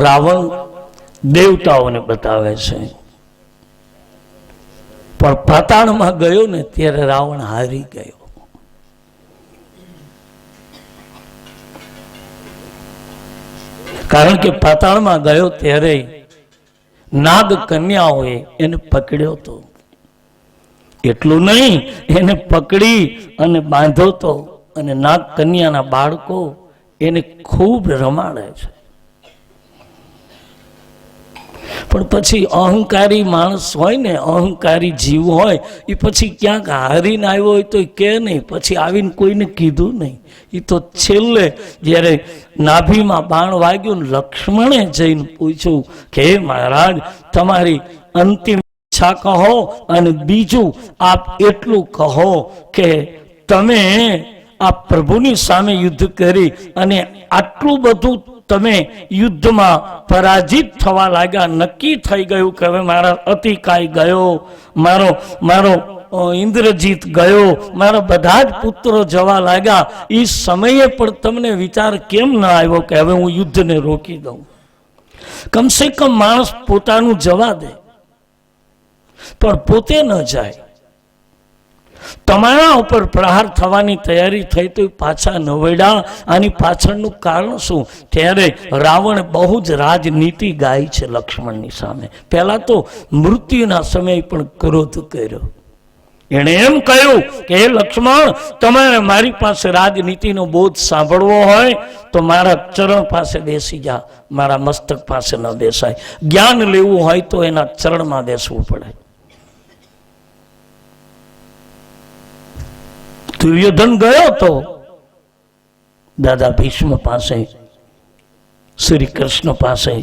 રાવણ દેવતાઓને બતાવે છે, પણ પાતાળમાં ગયો ને ત્યારે રાવણ હારી ગયો. કારણ કે પાતાળમાં ગયો ત્યારે નાગ કન્યાઓએ એને પકડ્યો હતો. એટલું નહીં, એને પકડી અને બાંધ્યો તો, અને નાગ કન્યાના બાળકો એને ખૂબ રમાડે છે. પણ પછી અહંકારી માણસ હોય ને, અહંકારી જીવ હોય, એ પછી ક્યાંક હારીને આવ્યો હોય તો કે નહીં, પછી આવીને કોઈને કીધું નહીં. એ તો છેલ્લે જ્યારે નાભીમાં બાણ વાગ્યું, લક્ષ્મણે જઈને પૂછ્યું કે હે મહારાજ, તમારી અંતિમ ઈચ્છા કહો, અને બીજું આપ એટલું કહો કે તમે આ પ્રભુની સામે યુદ્ધ કરી અને આટલું બધું તમે યુદ્ધમાં પરાજિત થવા લાગ્યા, નક્કી થઈ ગયું કે હવે મારા અતિકાય ગયો, મારો ઇન્દ્રજીત ગયો, મારા બધા જ પુત્રો જવા લાગ્યા. એ સમયે પણ તમને વિચાર કેમ ના આવ્યો કે હવે હું યુદ્ધને રોકી દઉં? કમસે કમ માણસ પોતાનું જવા દે, પણ પોતે ન જાય. તમારા ઉપર પ્રહાર થવાની તૈયારી થઈ તો પાછા ન વળ્યા. આની પાછળનું કારણ શું? ત્યારે રાવણ બહુ જ રાજનીતિ ગાય છે લક્ષ્મણની સામે. પહેલા તો મૃત્યુના સમયે પણ ક્રોધ કર્યો. એણે એમ કહ્યું કે હે લક્ષ્મણ, તમારે મારી પાસે રાજનીતિનો બોધ સાંભળવો હોય તો મારા ચરણ પાસે બેસી જા, મારા મસ્તક પાસે ન બેસાય. જ્ઞાન લેવું હોય તો એના ચરણમાં બેસવું પડે. દુર્યોધન ગયો તો દાદા ભીષ્મ પાસે, શ્રી કૃષ્ણ પાસે.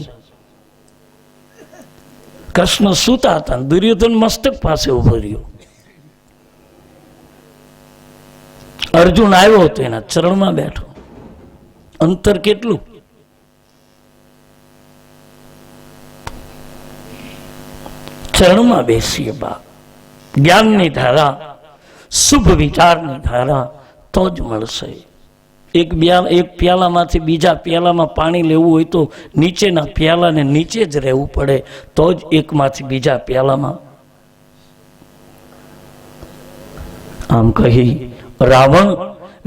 કૃષ્ણ સૂતા હતા, દુર્યોધન મસ્તક પાસે ઉભો રહ્યો. અર્જુન આવ્યો તો એના ચરણમાં બેઠો. અંતર કેટલું? ચરણમાં બેસીએ બા. જ્ઞાનની ધારા, શુભ વિચારની ધારા તો જ મળશે. એક પ્યાલામાંથી બીજા પ્યાલામાં પાણી લેવું હોય તો નીચેના પ્યાલાને નીચે જ રહેવું પડે, તો જ એકમાંથી બીજા પ્યાલામાં. આમ કહી રાવણ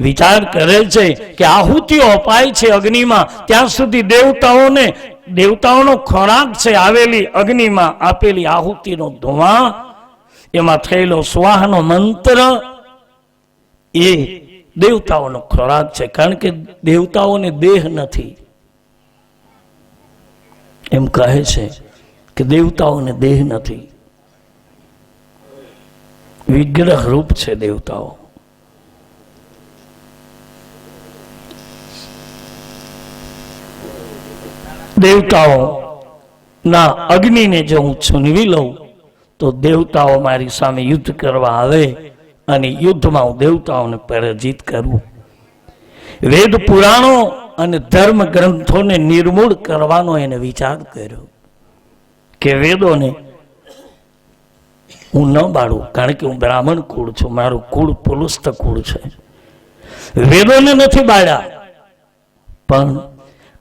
વિચાર કરે છે કે આહુતિઓ અપાય છે અગ્નિમાં, ત્યાં સુધી દેવતાઓનો ખોરાક છે આવેલી અગ્નિમાં આપેલી આહુતિનો ધુઆ, એમાં થયેલો સ્વાહનો મંત્ર એ દેવતાઓનો ખોરાક છે. કારણ કે દેવતાઓને દેહ નથી. એમ કહે છે કે દેવતાઓને દેહ નથી, વિગ્રહ રૂપ છે દેવતાઓ. દેવતાઓ ના અગ્નિને જો હું છુનવી લઉં તો દેવતાઓ મારી સામે યુદ્ધ કરવા આવે અને યુદ્ધમાં હું દેવતાઓને પરાજિત કરું. વેદ પુરાણો અને ધર્મ ગ્રંથોને નિર્મૂળ કરવાનો એને વિચાર કર્યો કે વેદોને હું ન બાળું, કારણ કે હું બ્રાહ્મણ કુળ છું, મારું કુળ પુલુસ્ત કુળ છે. વેદોને નથી બાળ્યા, પણ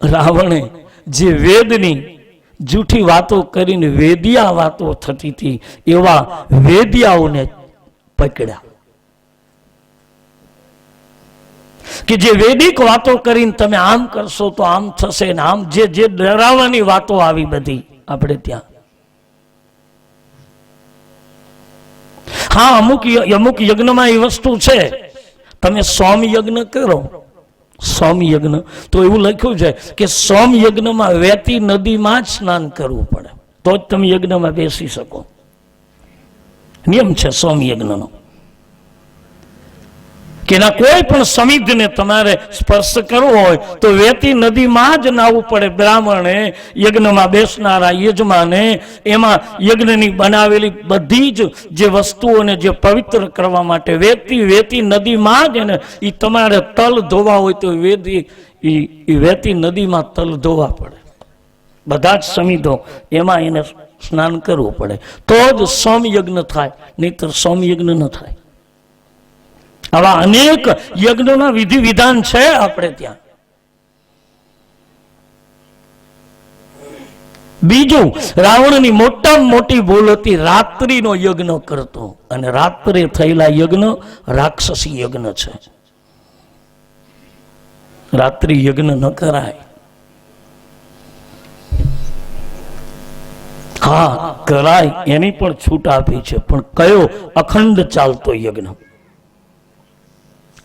રાવણે જે વેદની જૂઠી વાતો કરીને વેદિયા વાતો થતી હતી એવા વેદિયાઓને પકડ્યા કે જે વૈદિક વાતો કરીને તમે આમ કરશો તો આમ થશે ને આમ, જે ડરાવવાની વાતો આવી બધી આપણે ત્યાં. હા, અમુક યજ્ઞમાં એ વસ્તુ છે, તમે સોમ યજ્ઞ કરો, સોમ યજ્ઞ તો એવું લખ્યું છે કે સોમ યજ્ઞમાં વહેતી નદીમાં જ સ્નાન કરવું પડે, તો જ તમે યજ્ઞમાં બેસી શકો. નિયમ છે સોમ યજ્ઞનો કે ના કોઈ પણ સમિધને તમારે સ્પર્શ કરવો હોય તો વહેતી નદીમાં જ નાહવું પડે. બ્રાહ્મણે, યજ્ઞમાં બેસનારા યજમાને એમાં યજ્ઞની બનાવેલી બધી જ જે વસ્તુઓને જે પવિત્ર કરવા માટે વહેતી નદીમાં જ એને એ તમારે તલ ધોવા હોય તો વહેતી નદીમાં તલ ધોવા પડે. બધા જ સમિધો એમાં એને સ્નાન કરવું પડે તો જ સોમયજ્ઞ થાય, નહીતર સોમયજ્ઞ ન થાય. આવા અનેક યજ્ઞોના વિધિ વિધાન છે આપણે ત્યાં. બીજું, રાવણની મોટામાં મોટી ભૂલ હતી રાત્રિનો યજ્ઞ કરતો, અને રાત્રે થયેલા યજ્ઞ રાક્ષસી યજ્ઞ છે. રાત્રિ યજ્ઞ ન કરાય. હા કરાય, એની પણ છૂટ આપી છે, પણ કયો? અખંડ ચાલતો યજ્ઞ.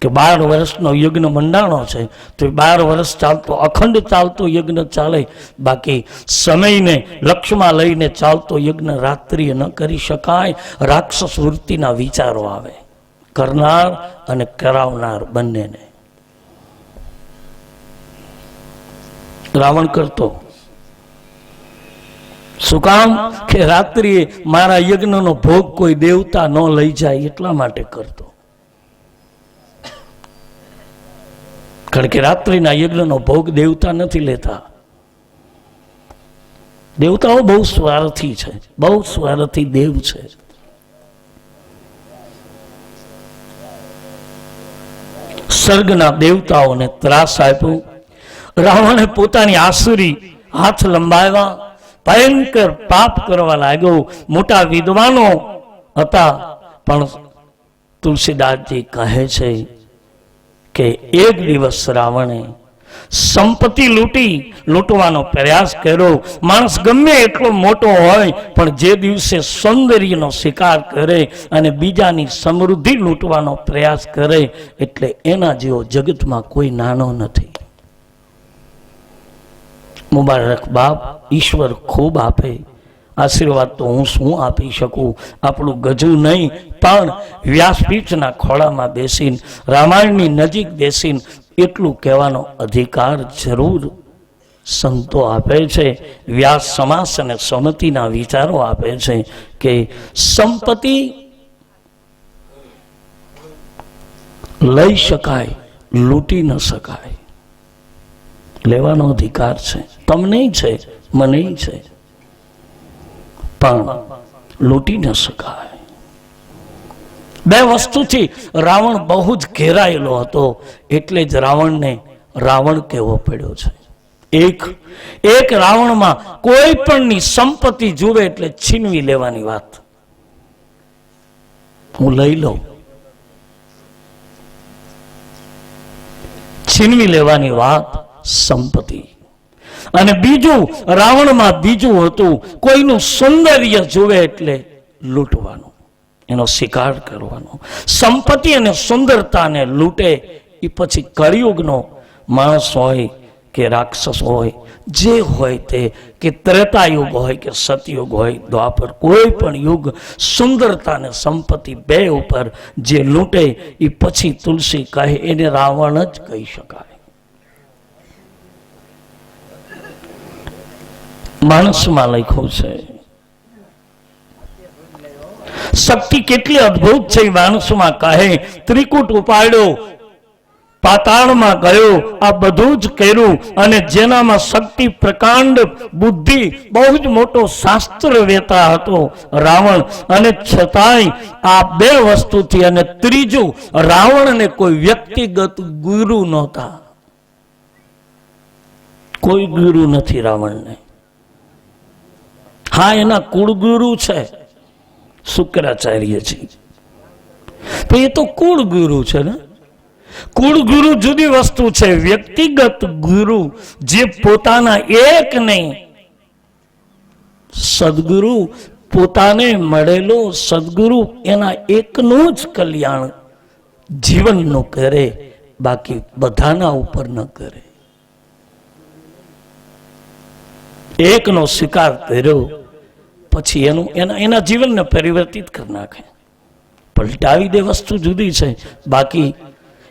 કે 12 વર્ષનો યજ્ઞ મંડાણો છે તો 12 વર્ષ ચાલતો અખંડ ચાલતો યજ્ઞ ચાલે. બાકી સમયને લક્ષ્યમાં લઈને ચાલતો યજ્ઞ રાત્રિએ ન કરી શકાય. રાક્ષસ વૃત્તિના વિચારો આવે કરનાર અને કરાવનાર બંનેને. રાવણ કરતો શું કામ? કે રાત્રિએ મારા યજ્ઞનો ભોગ કોઈ દેવતા ન લઈ જાય એટલા માટે કરતો. કારણ કે રાત્રિના યજ્ઞનો ભોગ દેવતા નથી લેતા. દેવતાઓ બહુ સ્વાર્થી છે, બહુ સ્વાર્થી દેવ છે. સ્વર્ગના દેવતાઓને ત્રાસ આપ્યો. રાવણે પોતાની આસુરી હાથ લંબાવ્યા, ભયંકર પાપ કરવા લાગ્યો. મોટા વિદ્વાનો હતા પણ તુલસીદાસજી કહે છે કે એક દિવસ રાવણે સંપત્તિ લૂંટવાનો પ્રયાસ કર્યો. માણસ ગમે એટલો મોટો હોય પણ જે દિવસે સૌંદર્યનો શિકાર કરે અને બીજાની સમૃદ્ધિ લૂંટવાનો પ્રયાસ કરે એટલે એના જેવો જગતમાં કોઈ નાનો નથી. મુબારક બાપ, ઈશ્વર ખૂબ આપે. આશીર્વાદ તો હું શું આપી શકું, આપણું ગજું નહીં, પણ વ્યાસપીઠના ખોળામાં બેસીને, રામાયણની નજીક બેસીને એટલું કહેવાનો અધિકાર જરૂર સંતો આપે છે. વ્યાસ સમાસ અને સમતિના વિચારો આપે છે કે સંપત્તિ લઈ શકાય, લૂંટી ન શકાય. લેવાનો અધિકાર છે, તમને છે, મને છે, પણ લૂંટી ન શકાય. બે વસ્તુથી રાવણ બહુ જ ઘેરાયેલો હતો, એટલે જ રાવણને રાવણ કહેવો પડ્યો છે. એક રાવણમાં કોઈ પણની સંપત્તિ જુએ એટલે છીનવી લેવાની વાત. હું લઈ લઉં, છીનવી લેવાની વાત સંપત્તિ. અને બીજું રાવણમાં બીજું હતું, કોઈનું સૌંદર્ય જુએ એટલે લૂંટવાનું, એનો શિકાર કરવાનો. સંપત્તિ અને સુંદરતાને લૂંટે એ પછી કળિયુગનો માણસ હોય કે રાક્ષસ હોય, જે હોય તે, કે ત્રેતાયુગ હોય કે સતયુગ હોય, દ્વાપર, કોઈ પણ યુગ સુંદરતા અને સંપત્તિ બે ઉપર જે લૂંટે એ પછી તુલસી કહે એને રાવણ જ કહી શકાય. માણસમાં લખ્યું છે શક્તિ કેટલી અદ્ભુત છે. માણસમાં કહે ત્રિકૂટ ઉપાડ્યો, પાતાળમાં ગયો, આ બધું જ કર્યું. અને જેનામાં શક્તિ, પ્રકાંડ, બુદ્ધિ, બહુ જ મોટો શાસ્ત્ર વેતા હતો રાવણ, અને છતાંય આ બે વસ્તુથી, અને ત્રીજું રાવણને કોઈ વ્યક્તિગત ગુરુ નહોતા. કોઈ ગુરુ નથી રાવણને. હા, એના કુળગુરુ છે શુક્રાચાર્યજી, તો એ તો કુળગુરુ છે ને. કુળગુરુ જુદી વસ્તુ છે. વ્યક્તિગત ગુરુ જે પોતાના એક નહીં, સદગુરુ પોતાને મળેલો સદગુરુ એના એકનું જ કલ્યાણ જીવનનું કરે, બાકી બધાના ઉપર ન કરે. એકનો સ્વીકાર કર્યો પછી એના જીવનને પરિવર્તિત કરી નાખે, પલટાવી દે. વસ્તુ જુદી છે. બાકી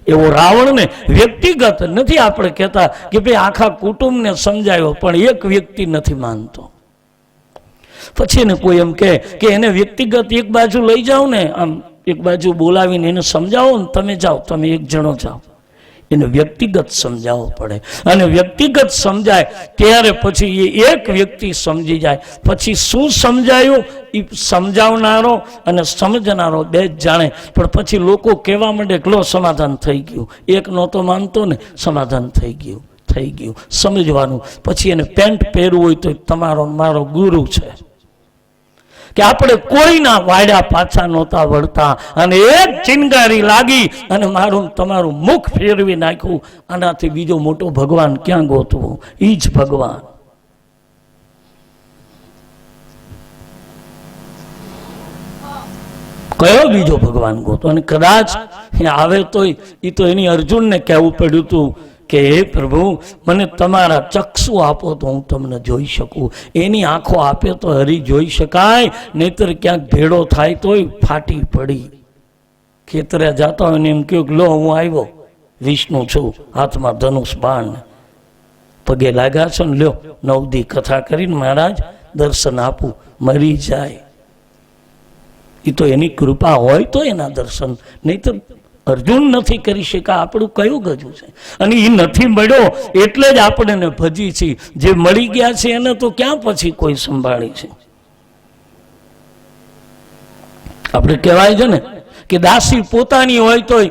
એવો રાવણને વ્યક્તિગત નથી આપણે કહેતા કે ભાઈ આખા કુટુંબને સમજાયો, પણ એક વ્યક્તિ નથી માનતો. પછી એને કોઈ એમ કે એને વ્યક્તિગત એક બાજુ લઈ જાઓ ને, આમ એક બાજુ બોલાવીને એને સમજાવો ને, તમે જાઓ, તમે એક જણો જાઓ. એને વ્યક્તિગત સમજાવવો પડે, અને વ્યક્તિગત સમજાય ત્યારે પછી એ એક વ્યક્તિ સમજી જાય. પછી શું સમજાયું એ સમજાવનારો અને સમજનારો બે જ જાણે. પણ પછી લોકો કહેવા માંડે કે લો સમાધાન થઈ ગયું, એક નહોતો માનતો ને, સમાધાન થઈ ગયું. સમજવાનું. પછી એને પેન્ટ પહેરવું હોય તો તમારો મારો ગુરુ છે, કે આપણે કોઈના વાડ્યા પાછા નહોતા વળતા, અને એક ચિનગારી લાગી અને મારું તમારું મુખ ફેરવી નાખ્યું. આનાથી બીજો મોટો ભગવાન ક્યાં ગોતવો? ઈ જ ભગવાન. કયો બીજો ભગવાન ગોતો? અને કદાચ આવે તો એ તો એની અર્જુનને કહેવું પડ્યું હતું કે હે પ્રભુ, મને તમારા ચક્ષુ આપો તો હું તમને જોઈ શકું. એની આંખો આપે તો હરી જોઈ શકાય, નહીતર ક્યાંક ભેડો થાય તોય ફાટી પડી. ખેતરે જતા હોય ને એમ કહ્યું કે લો હું આવ્યો, વિષ્ણુ છું, હાથમાં ધનુષ બાણ, પગે લાગ્યા છો ને, લ્યો નવદી કથા કરીને મહારાજ દર્શન આપું. મરી જાય. એ તો એની કૃપા હોય તો એના દર્શન, નહીતર અર્જુન નથી કરી શકા. આપણું કયું ગજું છે? અને એ નથી મળ્યો એટલે જ આપણે ભજી છીએ. જે મળી ગયા છે એને તો ક્યાં પછી કોઈ સંભાળી છે? આપણે કહેવાય છે ને કે દાસી પોતાની હોય તોય,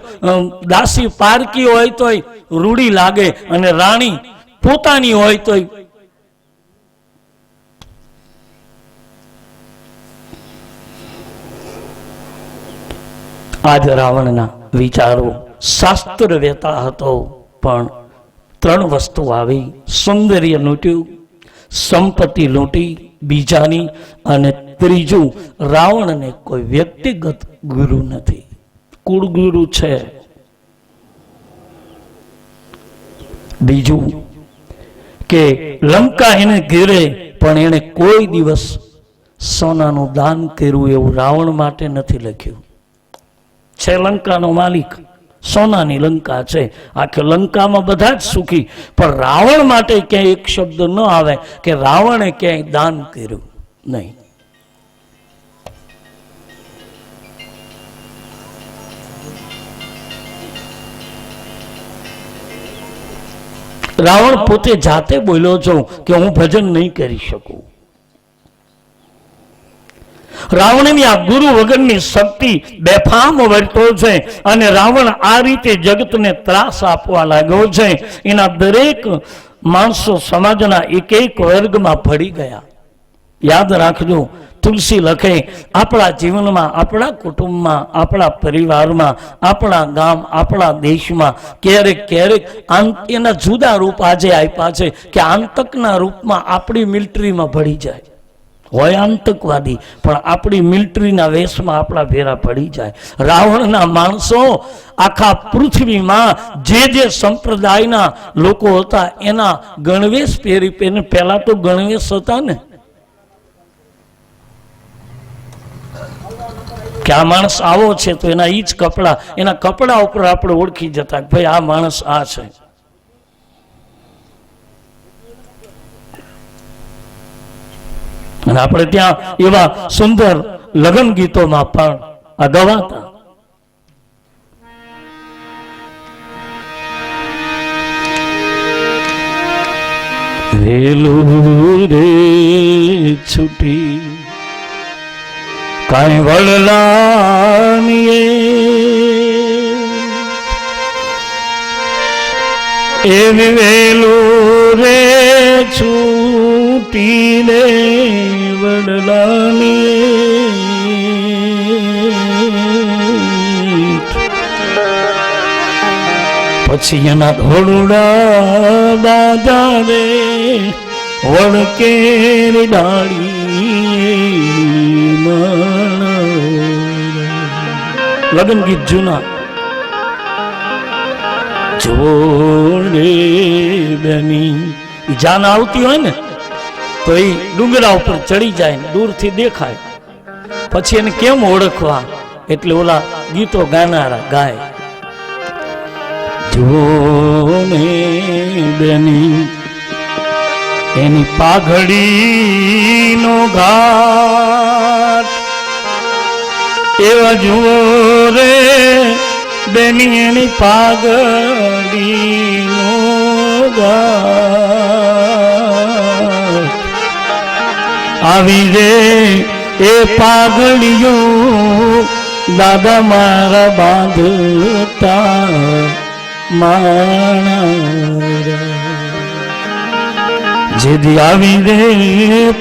દાસી પારકી હોય તોય રૂડી લાગે, અને રાણી પોતાની હોય તોય આજ રાવણના વિચારો શાસ્ત્ર વેતા હતો, પણ 3 વસ્તુ આવી: સૌંદર્ય લૂંટ્યું, સંપત્તિ લૂંટી બીજાની, અને ત્રીજું, રાવણને કોઈ વ્યક્તિગત ગુરુ નથી, કુળગુરુ છે. બીજું કે લંકા એને ઘેરે, પણ એને કોઈ દિવસ સોનાનું દાન કર્યું એવું રાવણ માટે નથી લખ્યું. છે લંકાનો માલિક, સોનાની લંકા છે, આખી લંકામાં બધા જ સુખી, પણ રાવણ માટે ક્યાંય એક શબ્દ ન આવે કે રાવણે ક્યાંય દાન કર્યું નહીં. રાવણ પોતે જાતે બોલ્યો છો કે હું ભજન નહીં કરી શકું. રાવણની આ ગુરુ વગરની શક્તિ બેફામ વર્તો છે, અને રાવણ આ રીતે જગતને ત્રાસ આપવા લાગ્યો છે. એના દરેક માણસો સમાજના એક એક વર્ગમાં પડી ગયા. યાદ રાખજો, તુલસી લખે, આપણા જીવનમાં, આપણા કુટુંબમાં, આપણા પરિવારમાં, આપણા ગામ, આપણા દેશમાં ક્યારેક ક્યારેક એના જુદા રૂપ આજે આપ્યા છે કે આતંકના રૂપમાં આપણી મિલિટરીમાં ભળી જાય, હોય આતંકવાદી, પણ આપણી મિલિટરીના વેશમાં આપણા ભેરા પડી જાય. રાવણના માણસો આખા પૃથ્વીમાં જે જે સંપ્રદાયના લોકો હતા એના ગણવેશ પહેરી પહેલા તો ગણવેશ હતા ને, કે આ માણસ આવો છે તો એના ઈ જ કપડા, એના કપડા ઉપર આપણે ઓળખી જતા કે ભાઈ આ માણસ આ છે. અને આપણે ત્યાં એવા સુંદર લગ્ન ગીતોમાં પણ આ ગવાતા. વેલું રે છૂટી કાંઈ વળલાની એવી વેલું રે છૂટીને વડલાની, પછી એના ધોળુડા દાદા રે વળકેર ડાળી. લગ્ન ગીત જૂના. જોડે બેની જાન આવતી હોય ને તો એ ડુંગરા ઉપર ચડી જાય ને દૂરથી દેખાય, પછી એને કેમ ઓળખવા, એટલે ઓલા ગીતો ગાનારા ગાય. જોને બેની એની પાઘડીનો ઘાટ એવા જુઓ રે બેની એની પાઘડીનો ઘાટ. આવી રે એ પાઘડીઓ દાદા મારા બાંધતા માણા, જેદી આવી રે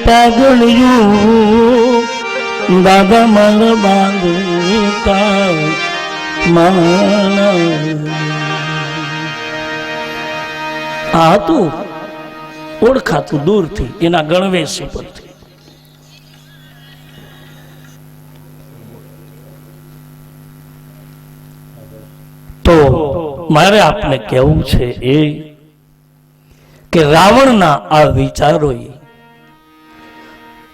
પાઘડીઓ દાદા મારા બાંધતા માણા. આ હતું ઓળખાતું દૂરથી એના ગણવેશ ઉપરથી. તો મારે આપને કહેવું છે એ કે રાવણના આ વિચારોએ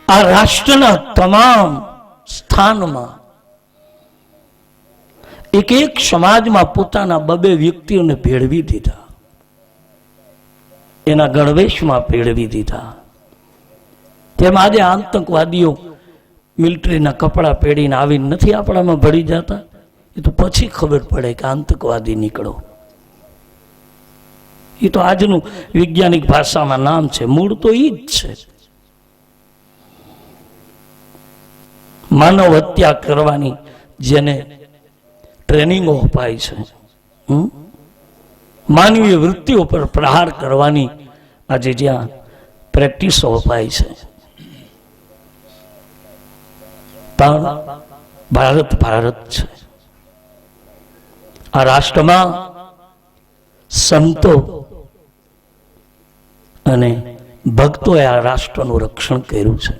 આ રાષ્ટ્રના તમામ સ્થાનમાં એક એક સમાજમાં પોતાના બબે વ્યક્તિઓને ભેળવી દીધા, એના ગણવેશમાં ભેળવી દીધા. તેમ આજે આતંકવાદીઓ મિલિટરીના કપડા પહેરીને આવીને નથી આપણામાં ભળી જતા. એ તો પછી ખબર પડે કે આતંકવાદી નીકળો. એ તો આજનું વૈજ્ઞાનિક ભાષામાં નામ છે, મૂળ તો ઈ જ છે. માનવ હત્યા કરવાની જેને ટ્રેનિંગો અપાય છે, માનવીય વૃત્તિઓ પર પ્રહાર કરવાની આજે જ્યાં પ્રેક્ટિસો અપાય છે, પણ ભારત ભારત છે. આ રાષ્ટ્રમાં સંતો અને ભક્તોએ આ રાષ્ટ્રનું રક્ષણ કર્યું છે.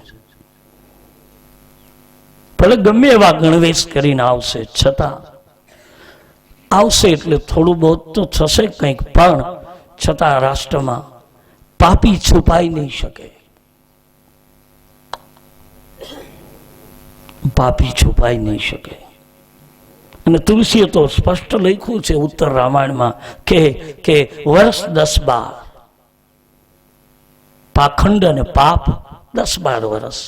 ભલે ગમે એવા ગણવેશ કરીને આવશે, છતાં આવશે એટલે થોડું બહુ તો થશે કંઈક, પણ છતાં રાષ્ટ્રમાં પાપી છુપાઈ નહીં શકે. પાપી છુપાઈ નહીં શકે. અને તુલસીએ તો સ્પષ્ટ લખ્યું છે ઉત્તર રામાયણમાં કે વર્ષ 10-12 પાખંડ અને પાપ 10-12 વર્ષ,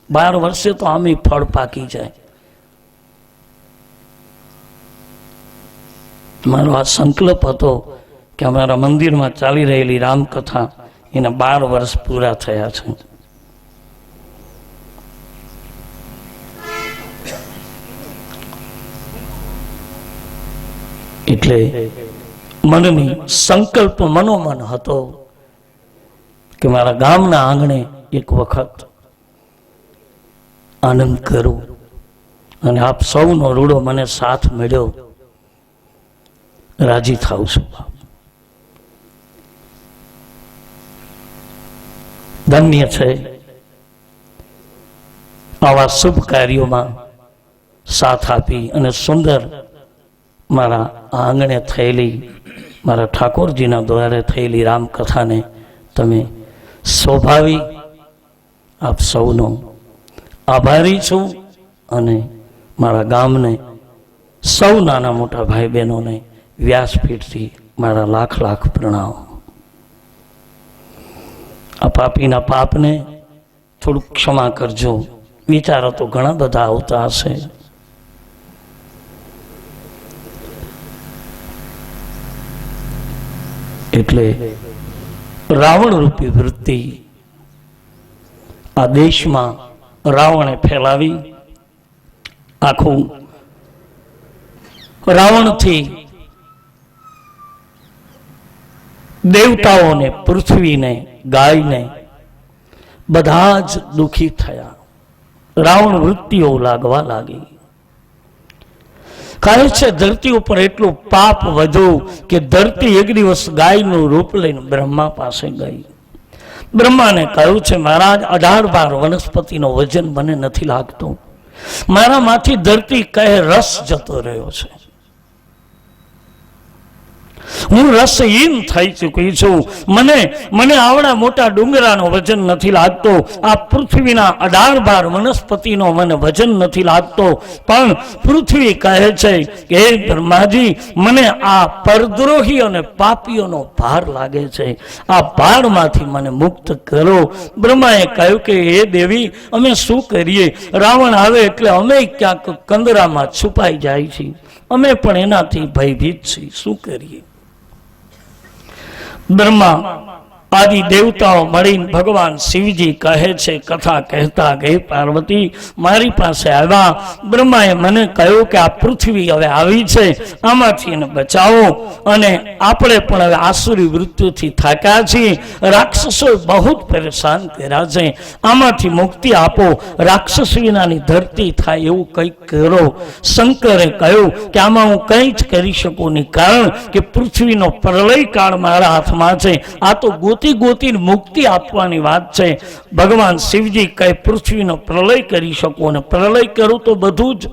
12 વર્ષે તો આમે ફળ પાકી જાય. મારો આ સંકલ્પ હતો કે અમારા મંદિરમાં ચાલી રહેલી રામકથા એના 12 વર્ષ પૂરા થયા છે. એટલે મનની સંકલ્પ મનોમન હતો કે મારા ગામના આંગણે એક વખત આનંદ કરું, અને આપ સૌનો રૂડો મને સાથ મળ્યો, રાજી થાઉં છું. ધન્ય છે આવા શુભ કાર્યોમાં સાથ આપી અને સુંદર મારા આંગણે થયેલી, મારા ઠાકોરજીના દ્વારે થયેલી રામકથાને તમે શોભાવી. આપ સૌનો આભારી છું અને મારા ગામને સૌ નાના મોટા ભાઈ બહેનોને વ્યાસપીઠથી મારા લાખ લાખ પ્રણામ. આ પાપીના પાપને થોડુંક ક્ષમા કરજો. વિચારો તો ઘણા બધા આવતા હશે. એટલે રાવણ રૂપી વૃત્તિ આ દેશમાં રાવણે ફેલાવી. આખું રાવણથી દેવતાઓને, પૃથ્વીને, ગાયને બધા જ દુઃખી થયા. રાવણ વૃત્તિઓ લાગવા લાગી. કહે છે ધરતી ઉપર એટલું પાપ વધ્યું કે ધરતી એક દિવસ ગાયનું રૂપ લઈને બ્રહ્મા પાસે ગઈ. બ્રહ્માને કહ્યું છે મહારાજ 18-12 વનસ્પતિનો વજન મને નથી લાગતું, મારામાંથી ધરતી કહે રસ જતો રહ્યો છે, હું રસહીન થઈ ચૂકી છું, મને આવડા મોટા ડુંગરાનો વજન નથી લાગતો, આ પૃથ્વીના 18-12 વનસ્પતિનો મને વજન નથી લાગતો. પણ પૃથ્વી કહે છે કે હે બ્રહ્માજી, મને આ પરદ્રોહી અને પાપીઓનો ભાર લાગે છે, આ ભારમાંથી મને મુક્ત કરો. બ્રહ્માએ કહ્યું કે હે દેવી, અમે શું કરીએ? રાવણ આવે એટલે અમે ક્યાંક કંદરામાં છુપાઈ જાય છીએ, અમે પણ એનાથી ભયભીત છીએ, શું કરીએ? બ્રહ્મા આદિ દેવતાઓ મળીને ભગવાન શિવજી કહે છે, કથા કહેતા ગઈ પાર્વતી મારી પાસે આવ્યા. બ્રહ્માએ મને કહ્યું કે આ પૃથ્વી હવે આવી છે, આમાંથી એને બચાવો, અને આપણે પણ હવે આસુરી વૃત્તિથી થાક્યા છીએ, રાક્ષસોએ બહુ પરેશાન કર્યા છે, આમાંથી મુક્તિ આપો, રાક્ષસ વિનાની ધરતી થાય એવું કંઈક કરો. શંકરે કહ્યું કે આમાં હું કંઈ જ કરી શકું નહીં, કારણ કે પૃથ્વીનો પ્રલય કાળ મારા હાથમાં છે, આ તો ગોતીને મુક્તિ આપવાની વાત છે. ભગવાન શિવજી કહે પૃથ્વીનો પ્રલય કરી શકો, અને પ્રલય કરું તો બધું જ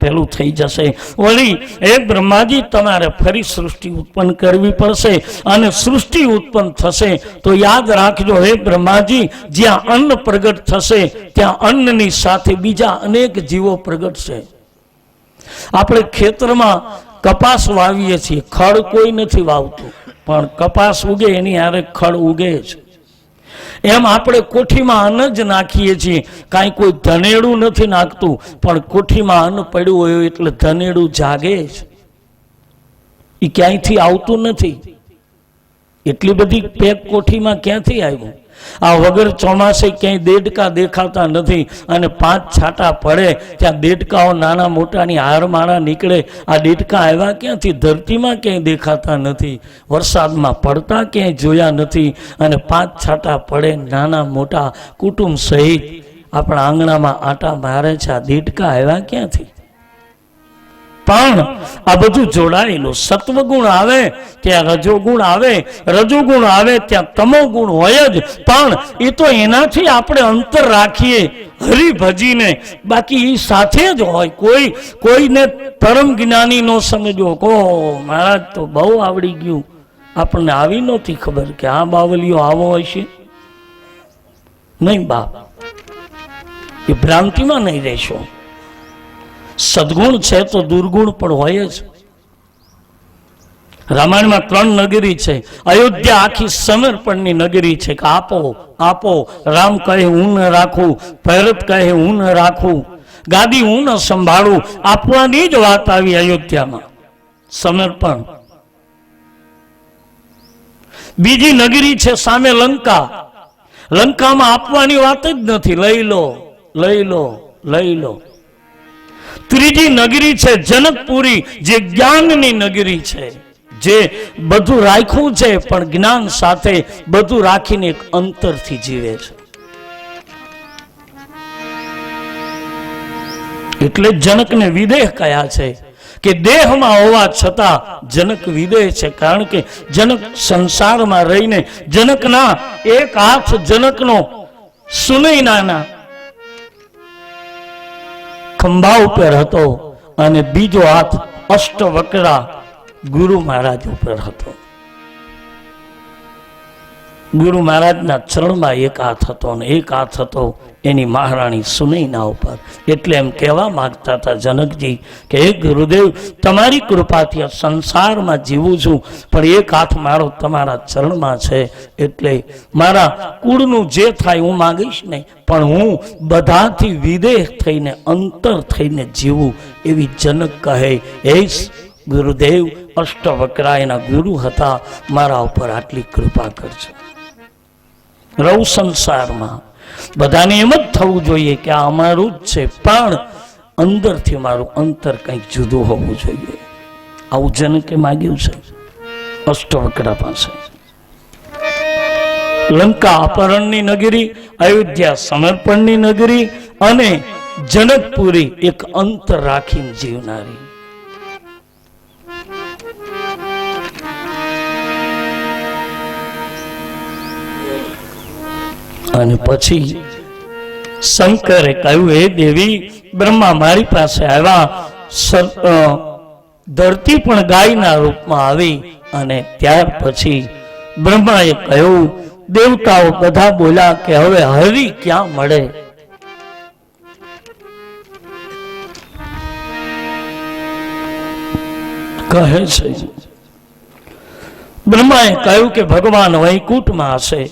પેલું થઈ જશે. વળી હે બ્રહ્માજી, તમારે ફરી સૃષ્ટિ ઉત્પન્ન કરવી પડશે, અને સૃષ્ટિ ઉત્પન્ન થશે તો યાદ રાખજો હે બ્રહ્માજી, જ્યાં અન્ન પ્રગટ થશે ત્યાં અન્નની સાથે બીજા અનેક જીવો પ્રગટશે. આપણે ખેતરમાં કપાસ વાવીએ છીએ, ખડ કોઈ નથી વાવતું, પણ કપાસ ઉગે એની હારે ખડ ઉગે છે. એમ આપણે કોઠીમાં અન્ન જ નાખીએ છીએ, કાંઈ કોઈ ધનેડું નથી નાખતું, પણ કોઠીમાં અન્ન પડ્યું હોય એટલે ધનેડું જાગે છે, એ ક્યાંયથી આવતું નથી. એટલી બધી પેક કોઠીમાં ક્યાંથી આવ્યું? આ વગર ચોમાસે ક્યાંય દેડકા દેખાતા નથી, અને 5 છાંટા પડે ત્યાં દેડકાઓ નાના મોટાની હારમાળા નીકળે. આ દેડકા આવ્યા ક્યાંથી? ધરતીમાં ક્યાંય દેખાતા નથી, વરસાદમાં પડતા ક્યાંય જોયા નથી, અને 5 છાંટા પડે નાના મોટા કુટુંબ સહિત આપણા આંગણામાં આટા મારે છે. આ દેડકા આવ્યા ક્યાંથી? પણ આ બધું જોડાયેલું. સત્વગુણ આવે ત્યાં રજોગુણ આવે, રજોગુણ આવે ત્યાં તમોગુણ હોય જ. પણ એ તો એનાથી આપણે અંતર રાખીએ હરિભજીને, બાકી એ સાથે જ હોય. કોઈને પરમ જ્ઞાની નો સમજો કહો મહારાજ તો બહુ આવડી ગયું, આપણને આવી નહોતી ખબર કે આ બાવલીઓ આવો હશે. નહીં બાપ, એ ભ્રાંતિમાં નહીં રહેશો. સદગુણ છે તો દુર્ગુણ પણ હોય જ. રામાયણમાં 3 નગરી છે. અયોધ્યા આખી સમર્પણની નગરી છે કે આપો આપો. રામ કહે હું ન રાખું, ભરત કહે હું ન રાખું, ગાદી હું ન સંભાળું. આપવાની જ વાત આવી અયોધ્યામાં, સમર્પણ. બીજી નગરી છે સામે લંકા. લંકામાં આપવાની વાત જ નથી, લઈ લો લઈ લો લઈ લો. ત્રીજી નગરી છે જનકપુરી, જે જ્ઞાનની નગરી છે, જે બધું રાખ્યું છે પણ જ્ઞાન સાથે બધું રાખીને એક અંતરથી જીવે છે. એટલે જનકને વિદેહ કયા છે કે દેહમાં હોવા છતાં જનક વિદેહ છે. કારણ કે જનક સંસારમાં રહીને, જનકના એક હાથ જનકનો સુનૈનાના ખંભા ઉપર હતો અને બીજો હાથ અષ્ટવક્રા ગુરુ મહારાજ ઉપર હતો. ગુરુ મહારાજના ચરણમાં એક હાથ હતો અને એક હાથ હતો એની મહારાણી સુનૈના ઉપર. એટલે એમ કહેવા માંગતા હતા જનકજી કે હે ગુરુદેવ, તમારી કૃપાથી આ સંસારમાં જીવું છું, પણ એક હાથ મારો તમારા ચરણમાં છે. એટલે મારા કુળનું જે થાય હું માંગીશ નહીં, પણ હું બધાથી વિદેહ થઈને અંતર થઈને જીવું, એવી જનક કહે. હે ગુરુદેવ, અષ્ટવક્રા એના ગુરુ હતા, મારા ઉપર આટલી કૃપા કરજો. રહું સંસારમાં, બધાને એમ જ થવું જોઈએ કે આ અમારું જ છે, પણ અંદરથી મારું અંતર કંઈક જુદું હોવું જોઈએ. આવું જનકે માગ્યું છે અષ્ટવક્રા પાસે. લંકા અપહરણની નગરી, અયોધ્યા સમર્પણની નગરી અને જનકપુરી એક અંતર રાખીને જીવનારી. અને પછી શંકરે કહ્યું, હે દેવી, બ્રહ્મા મારી પાસે આવ્યા. ધરતી પણ ગાયના રૂપમાં આવી. અને ત્યાર પછી બ્રહ્માએ કહ્યું, દેવતાઓ બધા બોલ્યા કે હવે હરિ ક્યાં મળે? કહે છે બ્રહ્માએ કહ્યું કે ભગવાન વૈકુંઠમાં હશે.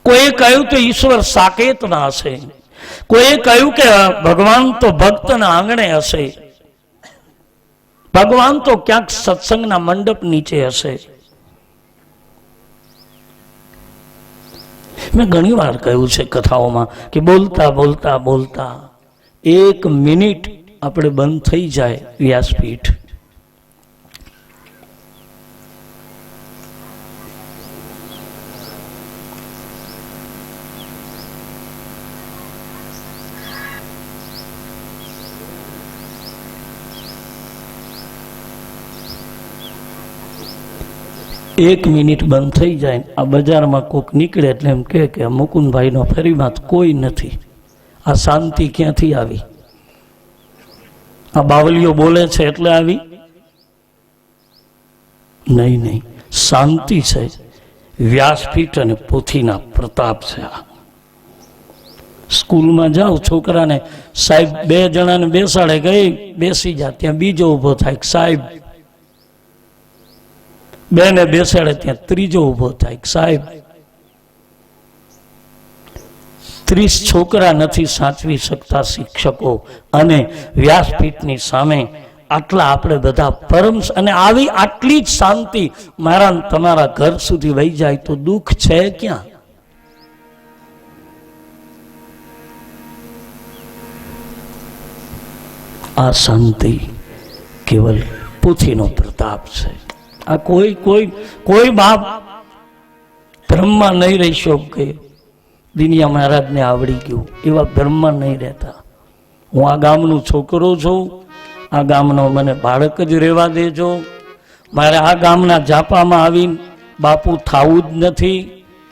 કોઈએ કહ્યું તો ઈશ્વર સાકેતમાં હશે. કોઈએ કહ્યું કે ભગવાન તો ભક્તના આંગણે હશે. ભગવાન તો ક્યાંક સત્સંગના મંડપ નીચે હશે. મેં ઘણી વાર કહ્યું છે કથાઓમાં કે બોલતા બોલતા બોલતા 1 મિનિટ આપણે બંધ થઈ જાય વ્યાસપીઠ, એક મિનિટ બંધ થઈ જાય. આ બજારમાં કોક નીકળે એટલે એમ કે મુકુંદભાઈનો ફરીમાં કોઈ નથી. આ શાંતિ ક્યાંથી આવી? આ બાવલીઓ બોલે છે એટલે આવી? નહીં નહીં, શાંતિ છે, વ્યાસપીઠ અને પોથીના પ્રતાપ છે. આ સ્કૂલમાં જાઓ, છોકરાને સાહેબ 2 જણાને બેસાડે, ગઈ બેસી જા, ત્યાં બીજો ઉભો થાય, સાહેબ 2 ને બેસાડે, ત્યાં ત્રીજો ઉભો થાય, સાહેબ. 30 છોકરા નથી સાચવી શકતા શિક્ષકો, અને વ્યાસપીઠની સામે આટલા આપણે બધા પરમ. અને આવી આટલી જ શાંતિ મારા તમારા ઘર સુધી વહી જાય તો દુઃખ છે ક્યાં? આ શાંતિ કેવલ પોથીનો પ્રતાપ છે. આ કોઈ બાપ બ્રહ્મા નહીં રહી શકે. દિનિયા મહારાજને આવડી ગયું, એવા બ્રહ્મા નહીં રહેતા. હું આ ગામનો છોકરો છું, આ ગામનો મને બાળક જ રહેવા દેજો, મારે આ ગામના જાપામાં આવીને બાપુ થાવું જ નથી,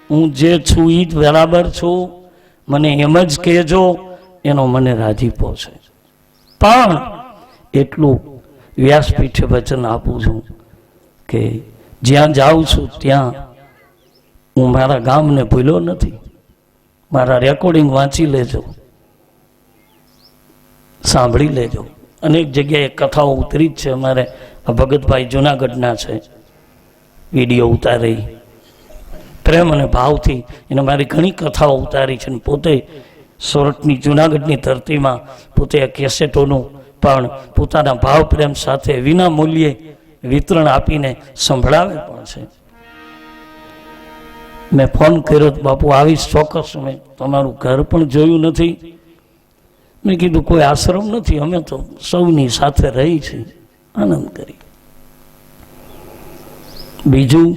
હું જે છું એ જ બરાબર છું, મને એમ જ કહેજો, એનો મને રાજીપો છે. પણ એટલું વ્યાસપીઠે વચન આપું છું કે જ્યાં જાઉં છું ત્યાં હું મારા ગામને ભૂલ્યો નથી. મારા રેકોર્ડિંગ વાંચી લેજો, સાંભળી લેજો. અનેક જગ્યાએ કથાઓ ઉતરી જ છે. અમારે આ ભગતભાઈ જુનાગઢના છે, વિડીયો ઉતારી પ્રેમ અને ભાવથી એને મારી ઘણી કથાઓ ઉતારી છે. પોતે સોરઠની જુનાગઢની ધરતીમાં પોતે આ કેસેટોનું પણ પોતાના ભાવ પ્રેમ સાથે વિના મૂલ્યે વિતરણ આપીને સંભળાવે પણ છે. મેં ફોન કર્યો, બાપુ આવીશ ચોક્કસ. મેં તમારું ઘર પણ જોયું નથી. મેં કીધું કોઈ આશ્રમ નથી, અમે તો સૌની સાથે રહી છીએ, આનંદ કરી. બીજું,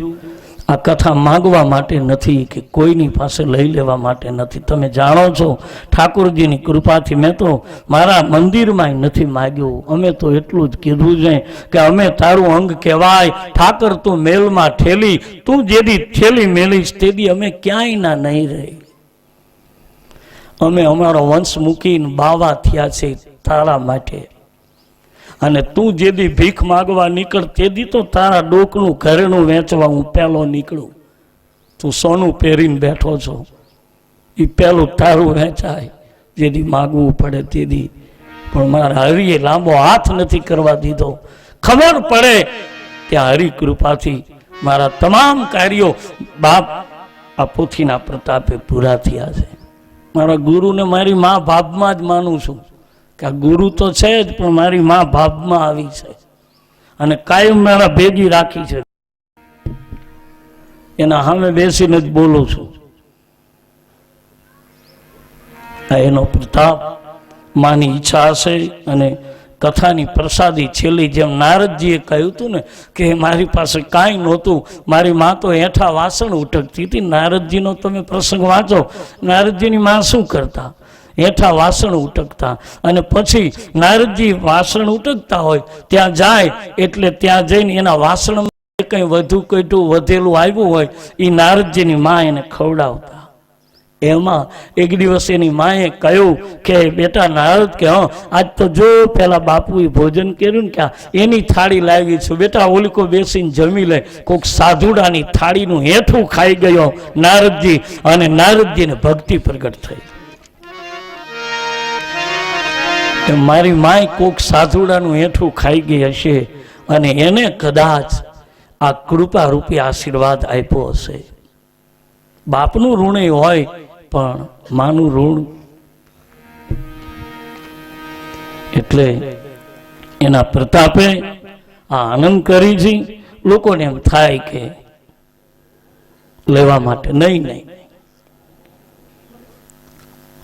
આ કથા માંગવા માટે નથી કે કોઈની પાસે લઈ લેવા માટે નથી. તમે જાણો છો ઠાકોરજીની કૃપાથી મેં તો મારા મંદિરમાં નથી માગ્યું. અમે તો એટલું જ કીધું છે કે અમે તારું અંગ કહેવાય, ઠાકર તું મેલમાં ઠેલી, તું જેદી ઠેલી મેલીશ તેદી અમે ક્યાંય ના નહીં રહી. અમે અમારો વંશ મૂકીને બાવા થયા છે તારા માટે, અને તું જેદી ભીખ માગવા નીકળ તેદી તો તારા ડોકનું ઘરેણું વેચવા હું પહેલો નીકળું. તું સોનું પહેરીને બેઠો છો, એ પહેલું તારું વેચાય જેદી માગવું પડે તેદી. પણ મારા હરિએ લાંબો હાથ નથી કરવા દીધો. ખબર પડે ત્યાં હરિ કૃપાથી મારા તમામ કાર્યો બાપ આ પોથીના પ્રતાપે પૂરા થયા છે. મારા ગુરુને મારી મા ભાવમાં જ માનું છું કે આ ગુરુ તો છે જ, પણ મારી મા ભાવમાં આવી છે અને કાયમ મારા ભેગી રાખી છે. એના સામે બેસીને જ બોલું છું. આ એનો પ્રતાપ, માની ઈચ્છા હશે. અને કથાની પ્રસાદી છેલ્લી જેમ નારદજીએ કહ્યું હતું ને કે મારી પાસે કાંઈ નહોતું, મારી મા તો હેઠા વાસણ ઉટકતી હતી. નારદજીનો તમે પ્રસંગ વાંચો, નારદજીની મા શું કરતા? હેઠા વાસણ ઉટકતા. અને પછી નારદજી વાસણ ઉટકતા હોય ત્યાં જાય એટલે ત્યાં જઈને એના વાસણમાં કંઈ વધુ કઈટું વધેલું આવ્યું હોય એ નારદજીની મા એને ખવડાવતા. એમાં એક દિવસ એની માએ કહ્યું કે બેટા નારદ કે હા આજ તો જો પેલા બાપુએ ભોજન કર્યું ને ક્યાં એની થાળી લાવી છું, બેટા ઓલીકો બેસીને જમી લે. કોઈક સાધુડાની થાળીનું હેઠું ખાઈ ગયો નારદજી, અને નારદજીને ભક્તિ પ્રગટ થઈ. મારી માય કોક સાધુડાનું હેઠું ખાઈ ગઈ હશે અને એને કદાચ આ કૃપા રૂપી આશીર્વાદ આપ્યો હશે. બાપનું ઋણ હોય પણ માનું ઋણ. એટલે એના પ્રતાપે આ આનંદ કરી છે. લોકોને એમ થાય કે લેવા માટે નહીં,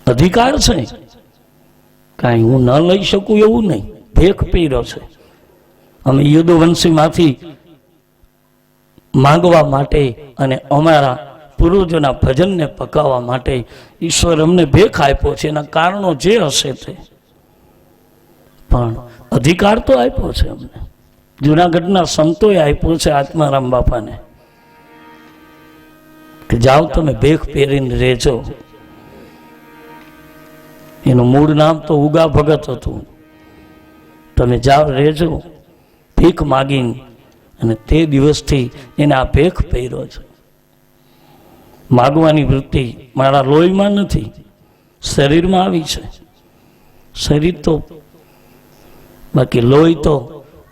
અધિકાર છે, કાંઈ હું ન લઈ શકું એવું નહીં. ભેખ પીરો છે. અમે યદુવંશીમાંથી માંગવા માટે અને અમારા પૂર્વજોના ભજનને પકાવવા માટે ઈશ્વર અમને ભેખ આપ્યો છે. એના કારણો જે હશે તે, પણ અધિકાર તો આપ્યો છે અમને. જુનાગઢના સંતોએ આપ્યો છે આત્મારામ બાપાને કે જાઓ તમે ભેખ પહેરીને રહેજો. એનું મૂળ નામ તો ઉગા ભગત હતું. તમે જાઓ રહેજો ભીખ માગીને. અને તે દિવસથી એને આ ભેખ પહેર્યો છે. માગવાની વૃત્તિ મારા લોહીમાં નથી, શરીરમાં આવી છે. શરીર તો બાકી લોહી તો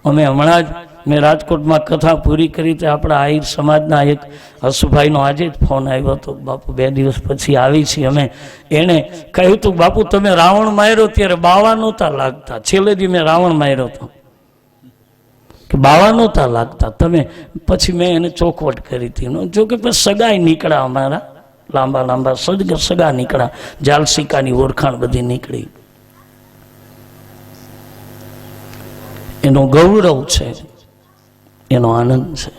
અમે હમણાં જ મેં રાજકોટમાં કથા પૂરી કરી તે આપણા આહિર સમાજના એક હસુભાઈનો આજે જ ફોન આવ્યો હતો. બાપુ 2 દિવસ પછી આવી છીએ અમે. એણે કહ્યું હતું બાપુ તમે રાવણ માર્યો ત્યારે બાવા નહોતા લાગતા. છેલ્લે દી મેં રાવણ માર્યો હતો કે બાવા નહોતા લાગતા તમે. પછી મેં એને ચોખવટ કરી હતી. જો કે પછી સગાઈ નીકળ્યા અમારા, લાંબા લાંબા સગા નીકળ્યા. જાલસિકાની ઓળખાણ બધી નીકળી. એનો ગૌરવ છે, એનો આનંદ છે.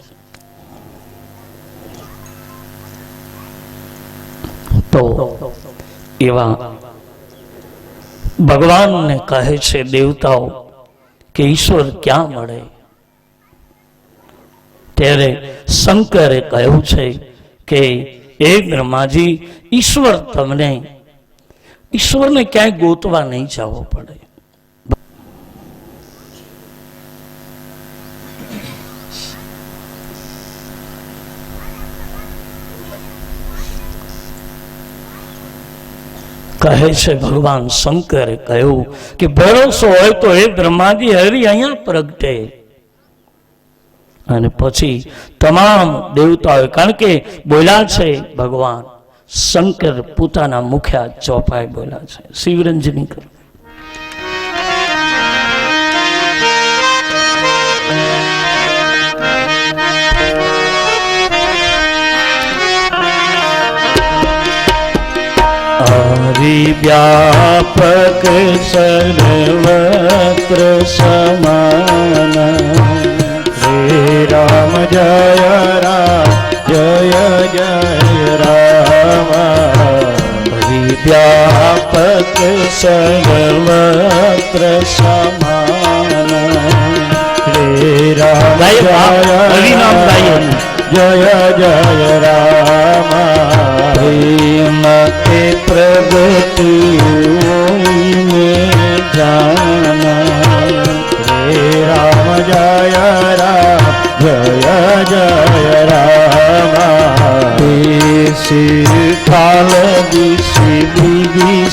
તો એવા ભગવાનને કહે છે દેવતાઓ કે ઈશ્વર ક્યાં મળે? ત્યારે શંકરે કહ્યું છે કે એ બ્રહ્માજી, ઈશ્વરને ક્યાંય ગોતવા નહીં જવું પડે. કહે છે ભગવાન શંકરે કહ્યું કે ભરોસો હોય તો એ બ્રહ્માજી હરિ અહીંયા પ્રગટે. અને પછી તમામ દેવતાઓ, કારણ કે બોલ્યા છે ભગવાન શંકર પોતાના મુખ્ય ચોપાઈ બોલ્યા છે. શિવરંજની કરો. વ્યાપક સર્વત્ર સમાન, હે રામ જય રામ જય જય રામ. વ્યાપક સર્વત્ર સમાન, હે રામ જય જય રામ. મતે પ્રગતિ જાના, હે રામ જય રામ જય જય રામ. શિરખાલ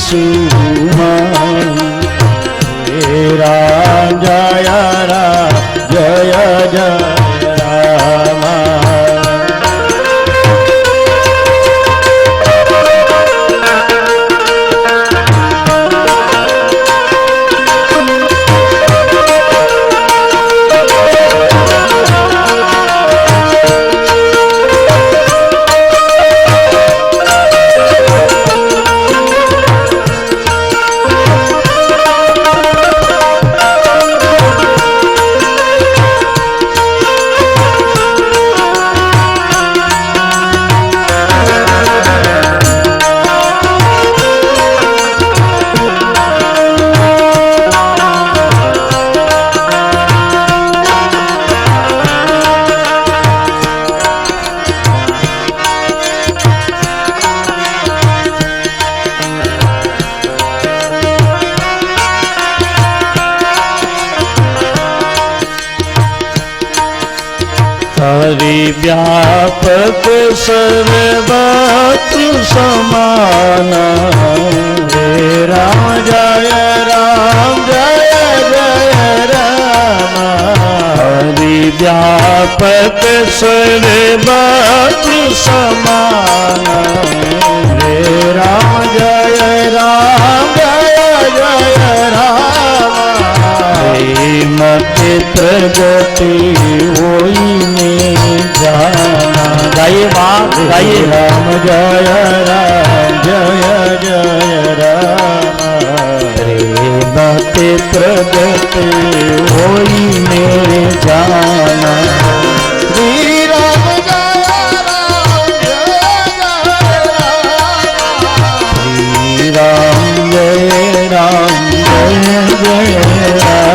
સુમન, હે રામ જય રામ જય જય રામ. व्यापक सर्वत्र समान, हे राम जय जय राम. व्यापक सर्वत्र समान, हे राम जय जय राम. मते प्रगति होई जाना. गाइए माँ गाइए. राम जय जय राम. प्रेमते प्रगति होई मेरे जाना. श्री राम जय राम जय राम जय जय राम.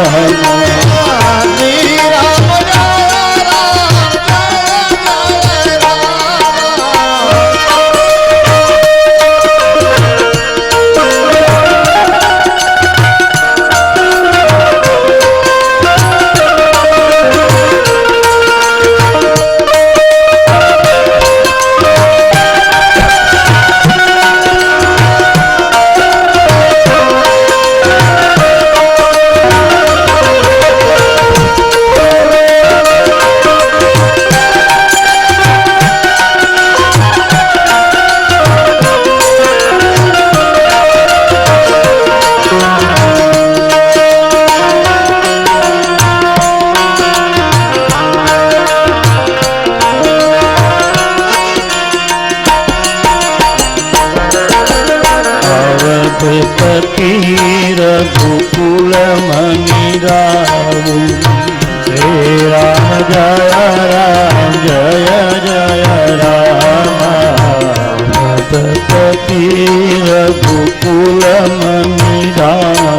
रघुकुल मणि रावु, हे राम जय जय राम. पति रघुकुल मणि रावु,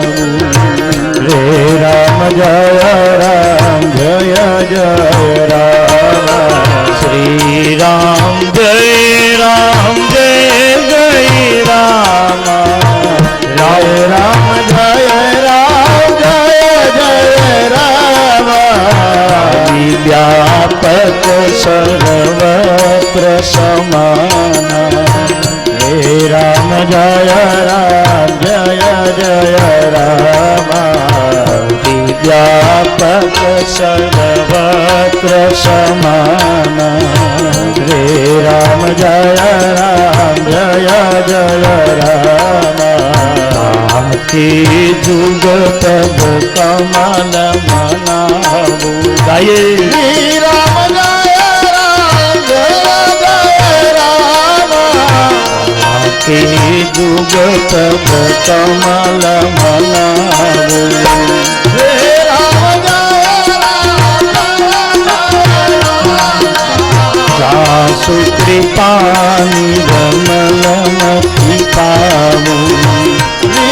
जय राम श्री राम जय राम जय जय राम जय राम जय राम जय जय राम व्यापक सर्वत्र समाना हे राम जय राम जय जय राम व्यापक सर्वत्र समाना हे राम जय जय राम आके जुगत कमल मनाबू गाये श्री राम जय राम आके जुगत कमल मनाबू कृपा निर्मलमति पावो श्री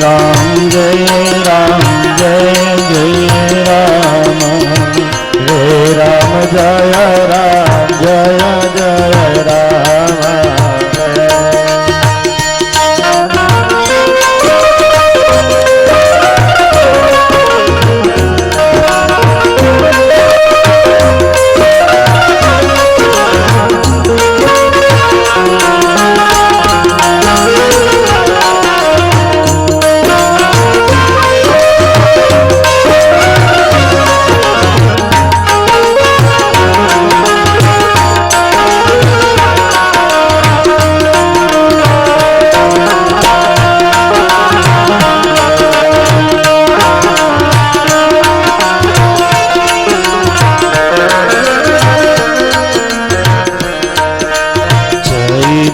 राम जय राम जय जय राम हे राम जय राम जय जय राम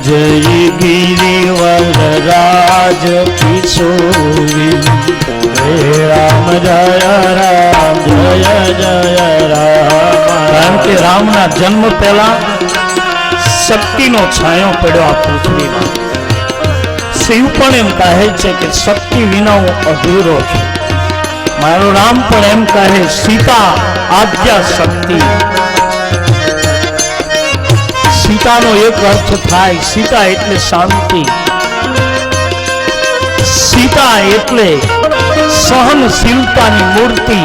जय गिरिवर राज किशोरी हे राम जय जय राम કારણ કે રામના જન્મ પહેલા શક્તિનો છાંયો પડ્યો આ પૃથ્વીમાં. શિવ પણ એમ કહે છે કે શક્તિ વિના હું અધૂરો છું. મારો રામ પણ એમ કહે સીતા આદ્યા શક્તિ. સીતાનો એક અર્થ થાય સીતા એટલે શાંતિ, સીતા એટલે સહનશીલતાની મૂર્તિ.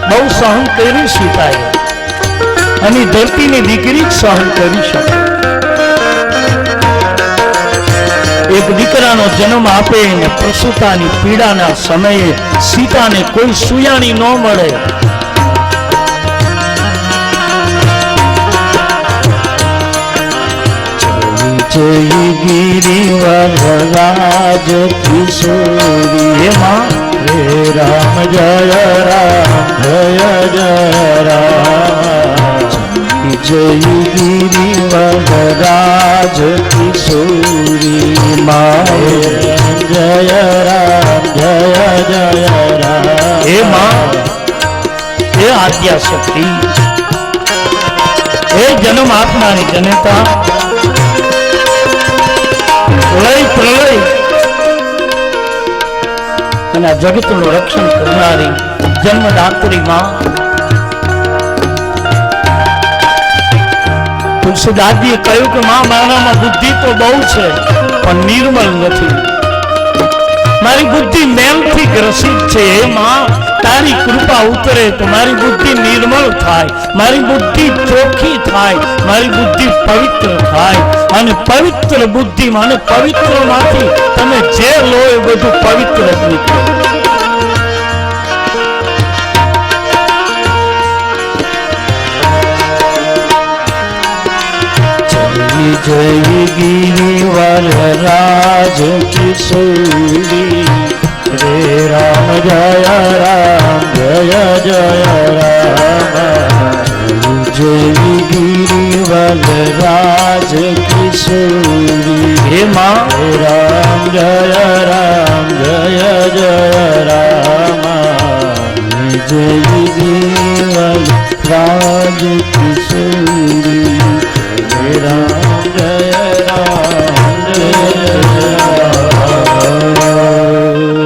બહુ સહન કર્યું સીતાએ અને ધરતીની દીકરી જ સહન કરી શકે. એક દીકરાનો જન્મ આપે ને પ્રસૂતાની પીડાના સમયે સીતાને કોઈ સુયાણી ન મળે. जय गिरिवर राज किशोरी हे माँ हे राम जय जय राम जय गिरिवर राज किशोरी माँ जय जय राम हे माँ हे आद्या शक्ति हे जन्म આપનારી જનતા પ્રલય પ્રલય અને આ જગતનું રક્ષણ કરનારી જન્મદાત્રી માં. તુલસીદાસજીએ કહ્યું કે માં મારામાં બુદ્ધિ તો બહુ છે પણ નિર્મળ નથી. મારી બુદ્ધિ મેલથી ગ્રસિત છે. હે માં તારી કૃપા ઉતરે તો મારી બુદ્ધિ નિર્મળ થાય, મારી બુદ્ધિ ચોખ્ખી થાય, મારી બુદ્ધિ પવિત્ર થાય. અને પવિત્ર બુદ્ધિ અને પવિત્ર માંથી તમે જે લો એ બધું પવિત્ર જ નીકળે. जय गिरिवर राज किशोरी रे राम जय जय राम जय गिरिवर राज किशोरी हे माँ राम जय जय राम जय गिरिवर राज किशोरी राम जय राम जय राम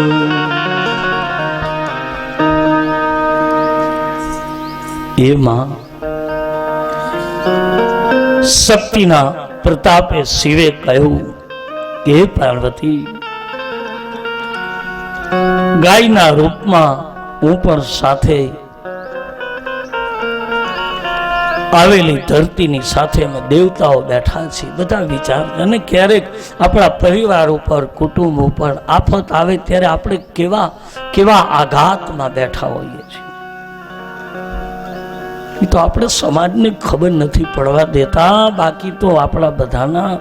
શક્તિના પ્રતાપે શિવે કહ્યું કે પાર્વતી, ગાયના રૂપમાં હું પણ સાથે આવેલી ધરતીની સાથે અમે દેવતાઓ બેઠા છીએ. બધા વિચાર, અને ક્યારેક આપણા પરિવાર ઉપર, કુટુંબ ઉપર આફત આવે ત્યારે આપણે કેવા કેવા આઘાતમાં બેઠા હોઈએ છીએ. એ તો આપણે સમાજને ખબર નથી પડવા દેતા, બાકી તો આપણા બધાના,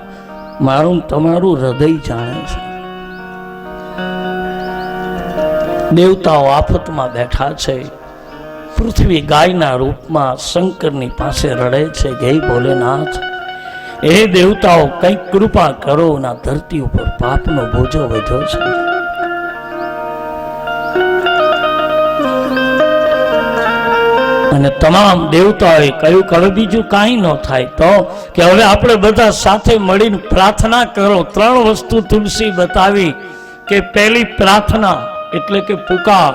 મારું તમારું હૃદય જાણે છે. દેવતાઓ આફતમાં બેઠા છે. પૃથ્વી ગાયના રૂપમાં શંકરની પાસે રડે છે કે હે ભોલેનાથ, હે દેવતાઓ કંઈક કૃપા કરો, ના ધરતી ઉપર પાપનો બોજો વધ્યો છે. અને તમામ દેવતાઓએ કહ્યું કે હવે બીજું કાંઈ ન થાય તો કે હવે આપણે બધા સાથે મળીને પ્રાર્થના કરો. 3 વસ્તુ તુલસી બતાવી કે પહેલી પ્રાર્થના એટલે કે પુકાર.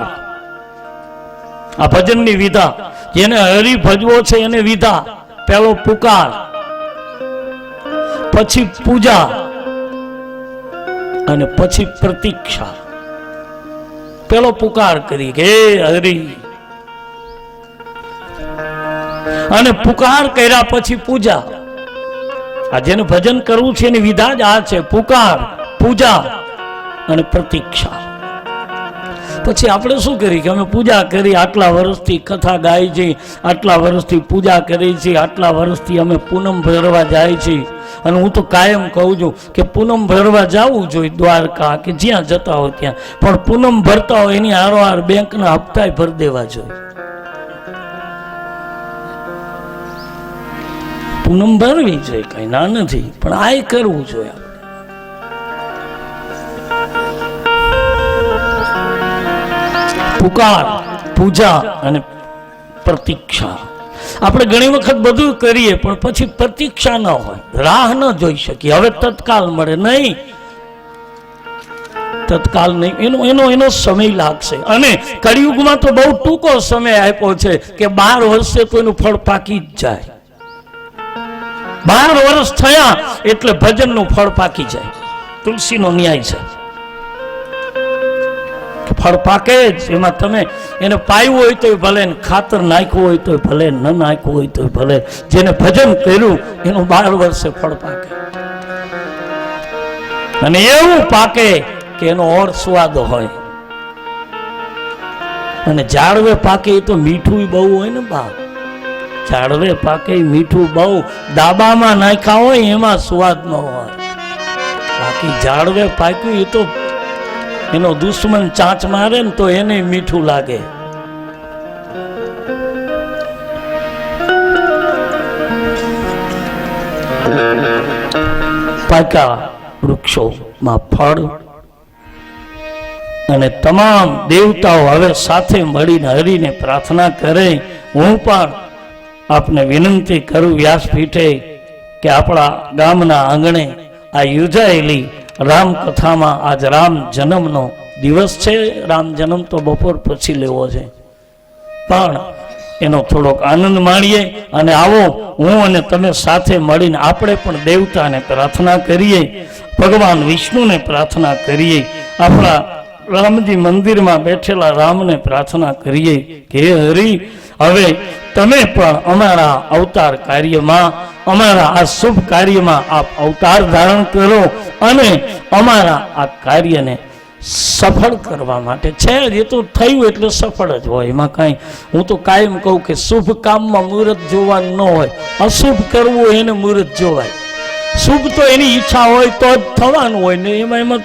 આ ભજનની વિધા, જેને હરિ ભજવો છે એને વિધા. પહેલો પુકાર, પછી પૂજા અને પછી પ્રતીક્ષા. પેલો પુકાર કરી કે હરિ, અને પુકાર કર્યા પછી પૂજા. આ જેને ભજન કરવું છે એની વિધા જ આ છે, પુકાર, પૂજા અને પ્રતીક્ષા. પછી આપણે શું કરી કે અમે પૂજા કરી, આટલા વર્ષથી કથા ગાઈ છે, આટલા વર્ષથી પૂજા કરી છે, આટલા વર્ષથી અમે પૂનમ ભરવા જાય છે. અને હું તો કાયમ કહું છું કે પૂનમ ભરવા જવું જોઈએ, દ્વારકા કે જ્યાં જતા હોય ત્યાં, પણ પૂનમ ભરતા હોય એની હારોહાર બેંકના હપ્તા ભરી દેવા જોઈએ. પૂનમ ભરવી જોઈએ, કઈ ના નથી, પણ આ કરવું જોઈએ. પુકાર, પૂજા અને પ્રતીક્ષા. આપણે ઘણી વખત બધું કરીએ પણ પછી પ્રતીક્ષા ન હોય, રાહ ન જોઈ શકીએ. હવે તત્કાલ મળે નહીં, તત્કાલ નહીં, એનો સમય લાગશે. અને કળિયુગમાં તો બહુ ટૂંકો સમય આપ્યો છે કે 12 વર્ષે તો એનું ફળ પાકી જ જાય. 12 વર્ષ થયા એટલે ભજનનું ફળ પાકી જાય. તુલસીનો ન્યાય છે, ફળ પાકે જ. એમાં તમે એને પાયું હોય તો ભલે, ખાતર નાખ્યું હોય તો ભલે, ન નાખ્યું હોય તો ભલે, જેને ભજન કર્યું એનું 12 વર્ષે ફળ પાકે. અને એવું પાકે કે એનો ઓર સ્વાદ હોય. અને ઝાડવે પાકે એ તો મીઠું બહુ હોય ને બા, ઝાડવે પાકે મીઠું બહુ, ડાબામાં નાખ્યા હોય એમાં સ્વાદ ન હોય. બાકી ઝાડવે પાક્યું એ તો એનો દુશ્મન ચાંચ મારે ને તો એને મીઠું લાગે. પાક્યા વૃક્ષોમાં ફળ. અને તમામ દેવતાઓ હવે સાથે મળીને હરિને પ્રાર્થના કરે. હું પણ આપને વિનંતી કરું વ્યાસપીઠે કે આપણા ગામના આંગણે આ યોજાયેલી રામકથામાં, આજ રામ જન્મનો દિવસ છે. રામ જન્મ તો બપોર પછી લેવો છે, પણ એનો થોડોક આનંદ માણીએ. અને આવો હું અને તમે સાથે મળીને આપણે પણ દેવતાને પ્રાર્થના કરીએ, ભગવાન વિષ્ણુને પ્રાર્થના કરીએ, આપણા રામજી મંદિરમાં બેઠેલા રામને પ્રાર્થના કરીએ કે હરિ, હવે તમે પણ અમારા અવતાર કાર્યમાં, અમારા આ શુભ કાર્યમાં આપ અવતાર ધારણ કરો અને અમારા આ કાર્યને સફળ કરવા માટે છે. એ તો થયું એટલે સફળ જ હોય, એમાં કાંઈ, હું તો કાયમ કહું કે શુભ કામમાં મુહૂર્ત જોવાનું ન હોય, અશુભ કરવું હોય એને મુહૂર્ત જોવાય. શુભ તો એની ઈચ્છા હોય તો જ થવાનું હોય ને, એમાં.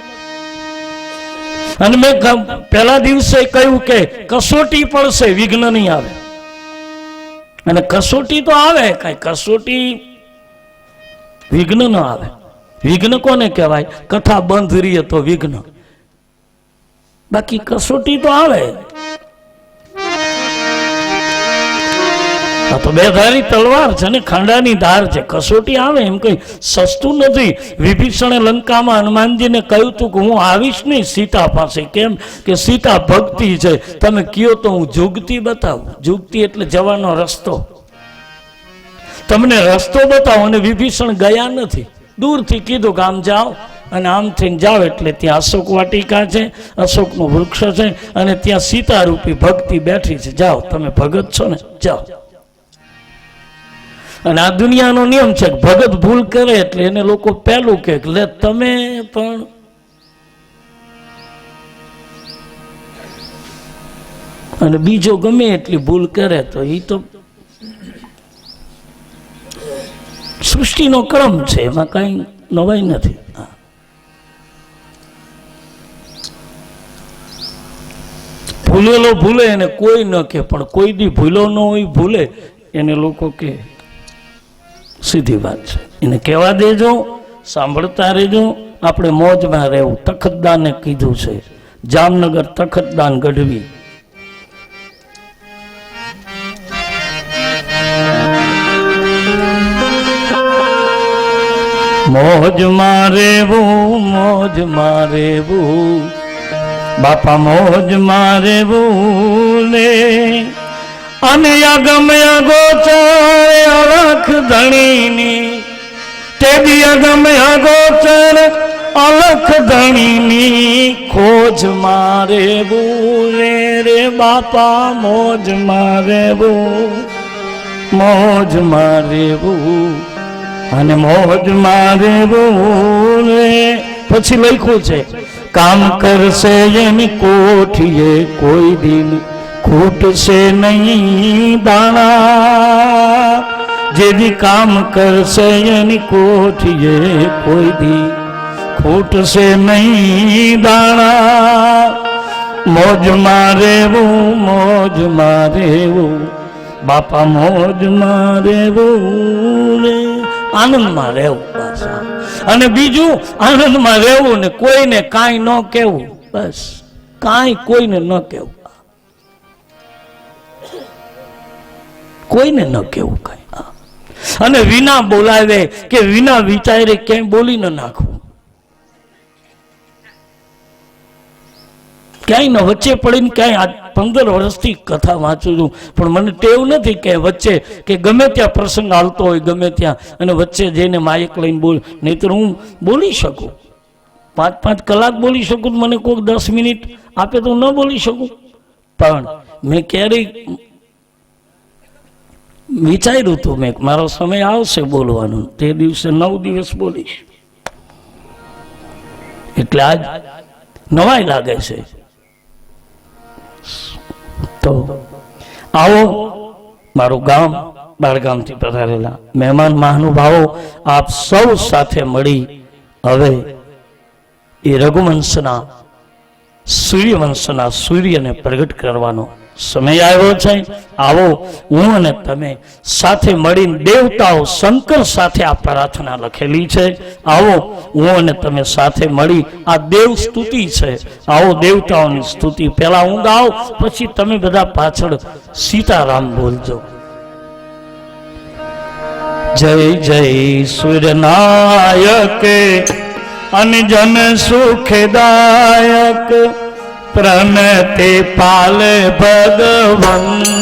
અને મેં પહેલા દિવસે કહ્યું કે કસોટી પડશે, વિઘ્ન નહીં આવે. અને કસોટી તો આવે, કઈ કસોટી વિઘ્ન ન આવે. વિઘ્ન કોને કહેવાય? કથા બંધ રહીએ તો વિઘ્ન, બાકી કસોટી તો આવે. આ તો બેધારી તલવાર છે ને ખાંડાની ધાર છે, કસોટી આવે. એમ કઈ સસ્તું નથી. વિભીષણે લંકામાં હનુમાનજીને કહ્યું હતું કે હું આવીશ નહીં સીતા પાસે. કેમ કે સીતા ભક્તિ છે, તમે કયો તો હું જુગતી બતાવું. જુગતી એટલે જવાનો રસ્તો. તમને રસ્તો બતાવો. અને વિભીષણ ગયા નથી, દૂરથી કીધું કે આમ જાઓ, અને આમ થઈને જાઓ એટલે ત્યાં અશોક વાટિકા છે, અશોકનું વૃક્ષ છે, અને ત્યાં સીતારૂપી ભક્તિ બેઠી છે. જાઓ, તમે ભગત છો ને, જાઓ. અને આ દુનિયાનો નિયમ છે કે ભગત ભૂલ કરે એટલે એને લોકો પહેલું કે લે તમે પણ. અને બીજો ગમે એટલી ભૂલ કરે તો એ તો સૃષ્ટિનો ક્રમ છે, એમાં કઈ નવાઈ નથી. ભૂલેલો ભૂલે એને કોઈ ન કે, પણ કોઈ દી ભૂલો ન હોય ભૂલે એને લોકો કે સીધી વાત છે. એને કહેવા દેજો, સાંભળતા રહેજો. આપણે મોજમાં રહેવું. તખતદાને કીધું છે, જામનગર તખતદાન ગઢવી, મોજમાં રહેવું, મોજમાં રહેવું બાપા, મોજમાં રહેવું ને. અને અગમ અગોચર અલખ ધણીની, તે દી અગમ અગોચર અલખ ધણીની ખોજમાં રહેવું રે બાપા, મોજમાં રહેવું, મોજમાં રહેવું અને મોજમાં રહેવું રે. પછી લખ્યું છે, કામ કરશે એની કોઠીએ કોઈ દિન ખૂટશે નહીં દાણા. જેથી કામ કરશે એની કોઠીએ કોઈ દી ખૂટશે નહીં દાણા. મોજમાં રહેવું, મોજમાં રહેવું બાપા, મોજમાં રહેવું રે. આનંદમાં રહેવું બસ. અને બીજું આનંદમાં રહેવું ને કોઈને કાંઈ ન કહેવું. બસ કાંઈ કોઈને ન કહેવું, કોઈને ન કહેવું કાંઈ. અને વિના બોલાવે કે વિના વિચારે ક્યાંય બોલી ન નાખવું. ક્યાંય ન વચ્ચે પડીને ક્યાંય. 15 વર્ષથી કથા વાંચું છું, પણ મને ટેવ નથી કે વચ્ચે કે ગમે ત્યાં પ્રસંગ હાલતો હોય ગમે ત્યાં અને વચ્ચે જઈને માઇક લઈને બોલ. નહીતર હું બોલી શકું, 5-5 કલાક બોલી શકું. મને કોઈક 10 મિનિટ આપે તો ન બોલી શકું. પણ મેં ક્યારેય વિચાર્યું હતું મેં મારો સમય આવશે બોલવાનો, તે દિવસે 9 દિવસ બોલીશ. એટલે આજ નવાઈ લાગે છે. તો આવો, મારું ગામ બાળગામથી પધારેલા મહેમાન મહાનુભાવો, આપ સૌ સાથે મળી હવે એ રઘુવંશના સૂર્યવંશના સૂર્યને પ્રગટ કરવાનો સમય આવ્યો છે. આવો, હું અને તમે સાથે મળીને દેવતાઓ શંકર સાથે આ પ્રાર્થના લખેલી છે. આવો, હું અને તમે સાથે મળી આ દેવ સ્તુતિ છે. આવો દેવતાઓની સ્તુતિ પહેલા હું ગાઉં, પછી તમે બધા પાછળ સીતારામ બોલજો. જય જય સૂર્યનાયક અને જન સુખદાયક, પ્रणते पाल भगवंता.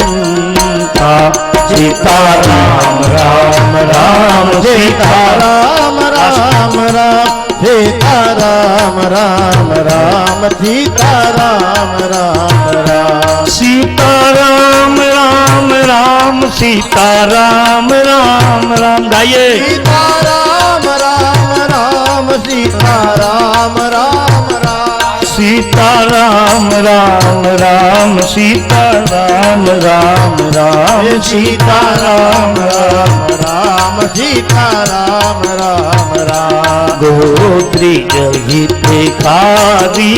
सीताराम राम राम सीताराम राम राम सीताराम राम राम सीताराम राम राम सीताराम राम राम सीताराम राम राम. गाइए सीताराम राम राम सीताराम राम राम सीताराम राम राम सीताराम राम राम सीताराम राम राम सीताराम राम राम. गोत्री जहिते खावी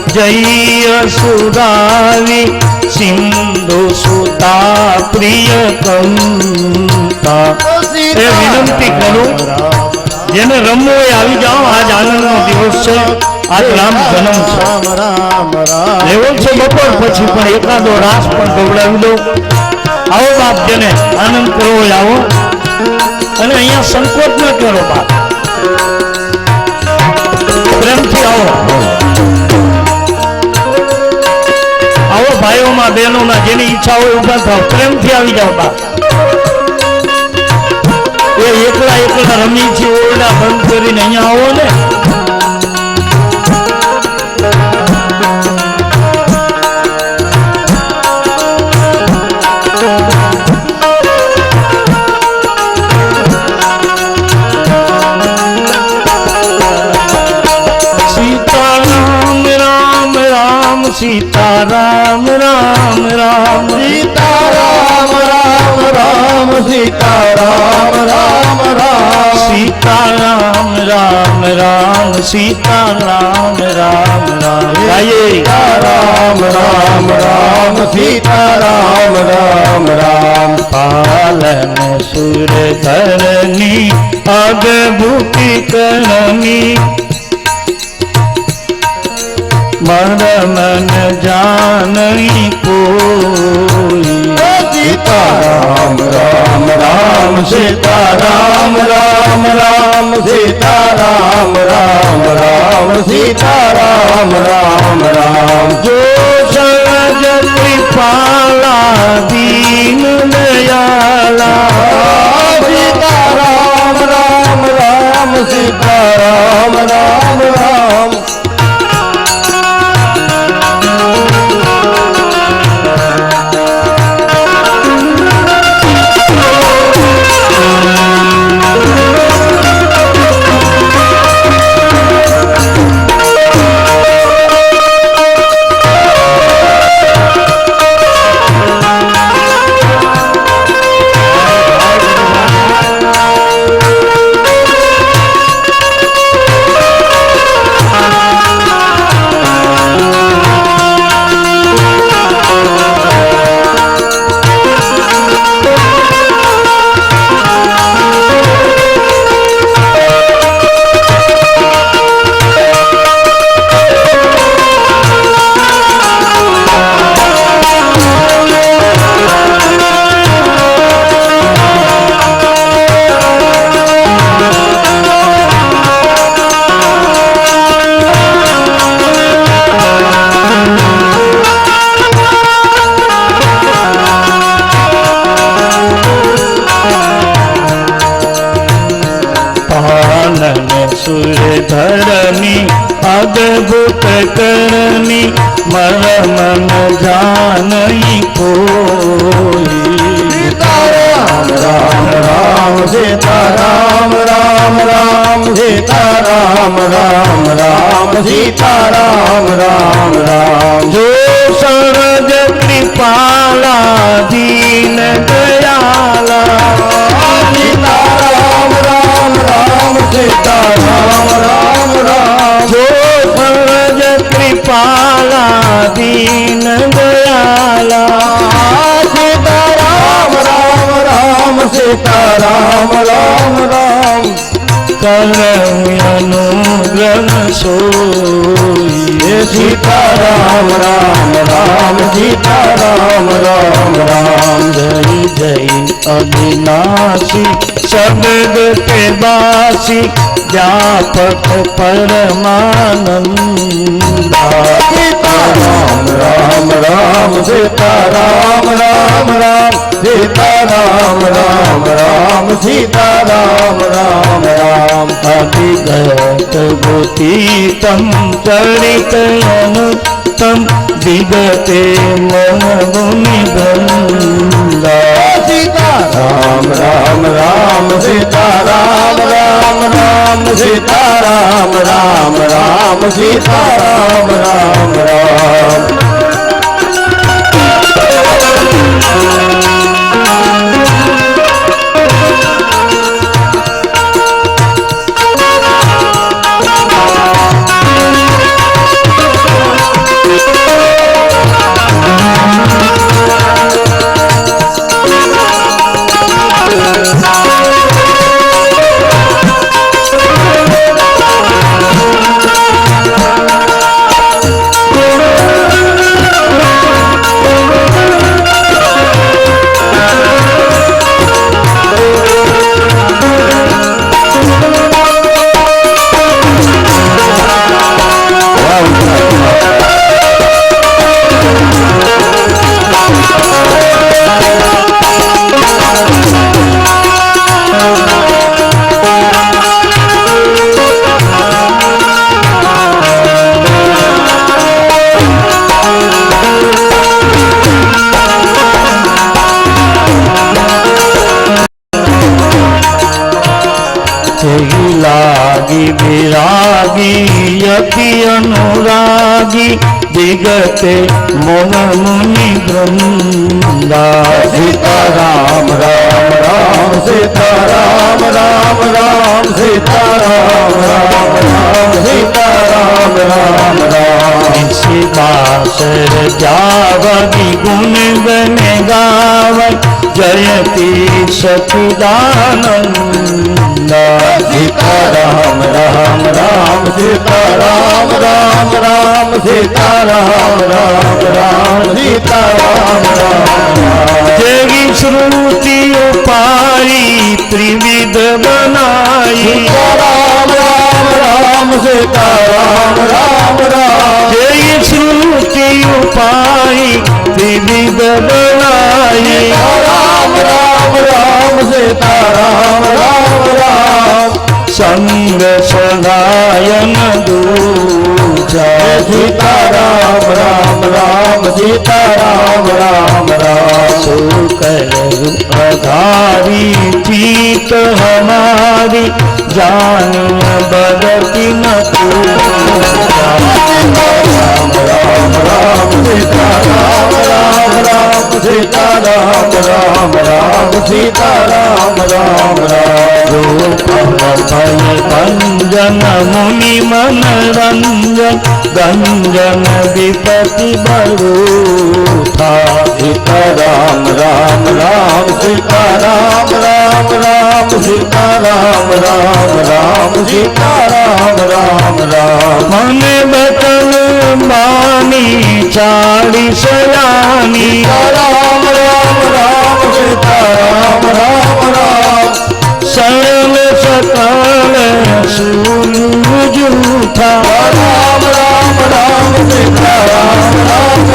जय सुरावी, सिंधु सुता प्रिय कंता. विनंती करूं, જેને રમવું એ આવી જાઓ. આજ આનંદનો દિવસ છે, આજ રામ જન્મ છે. લેવો છે બપોર પછી, પણ એકાદો રાસ પણ ગવડાવી દો. આવો બાપ, જેને આનંદ કરવો હોય આવો, અને અહીંયા સંકોચ ન કરો બાપ, પ્રેમથી આવો. આવો ભાઈઓમાં બહેનોમાં જેની ઈચ્છા હોય ઉભા થાવ, પ્રેમથી આવી જાઓ બાપ. એ એકલા એકલા રમી છે ઓરડા બંધ કરીને અહીંયા આવો ને. सीताराम राम राम सीताराम राम राम सीताराम राम राम सीताराम राम राम सीताराम राम राम गाइए राम राम राम सीताराम राम राम पालन सुर धरनी अद्भुति करनी मन मन जानई कोई सीताराम राम राम सीताराम राम राम सीताराम राम राम सीताराम राम राम जो सहज कृपाला दीन दयाला सीताराम राम राम सीताराम राम राम सुर धरनी अद्भुत करनी मन मन जानई कोई सीताराम राम राम सीताराम राम राम सीताराम राम राम सीताराम राम राम जो सरज कृपाला दीन दयाला सीताराम राम राम सीताराम राम राम जो सरज कृपाला दीन दयाला सीताराम राम राम सीताराम राम राम करम अनुग्रह सोई सीताराम राम राम सीताराम राम राम जय जय अविनाशी शब्द के बासी व्यापक परमानंद सीताराम राम राम सीताराम राम राम सीताराम राम राम सीताराम राम राम अभिगत गोतीतम चरित अनुतम विगते मन मुनि बंदा सीताराम राम राम सीताराम राम राम सीताराम राम राम सीताराम राम राम રાગી અતિ અનુરાગી વિગતે મોન મુનિ વૃંદા સીતારામ રામ રામ સીતારામ રામ રામ સીતારામ રામ રામ સીતારામ રામ રામ શિવાસર જાવગી ગુણ ગને ગાવય જયતી સચિદાનંદા સીતારામ રામ રામ સીતારામ રામ રામ સીતારામ રામ રામ સીતારામ રામ જેવી શ્રુતિઓ પારી ત્રિવિધ બનાઈ રામ રામ રામ સીતારામ રામ રામ જેવી શ્રુતિઓ પારી ત્રિવિધ બનાઈ રામ રામ રામ સીતારામ રામ રામ સંગ સદાયન દૂજા સીતારામ રામ રામ સીતારામ રામ રામ સુકર અધારી ચીત હમારી જાન બદતી ન રામ રામ રામ સીતારામ રામ રામ સીતારામ રામ રામ સીતારામ રામ રામ ભય ભંજન મુનિ મનરંજન ગંજન વિપતિ બરૂથા સીતારામ રામ રામ સીતારામ રામ રામ સીતારામ રામ રામ સીતારામ રામ રામ મને બચન માની ચાળી સયાની રામ રામ રામ સીતારામ રામ રામ સયન સકલ સૂર્ય જૂઠા રામ રામ રામ સીતારામ રામ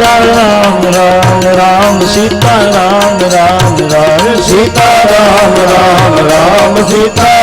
રામ રામ રામ રામ સીતારામ રામ રામ સીતારામ રામ રામ સીતા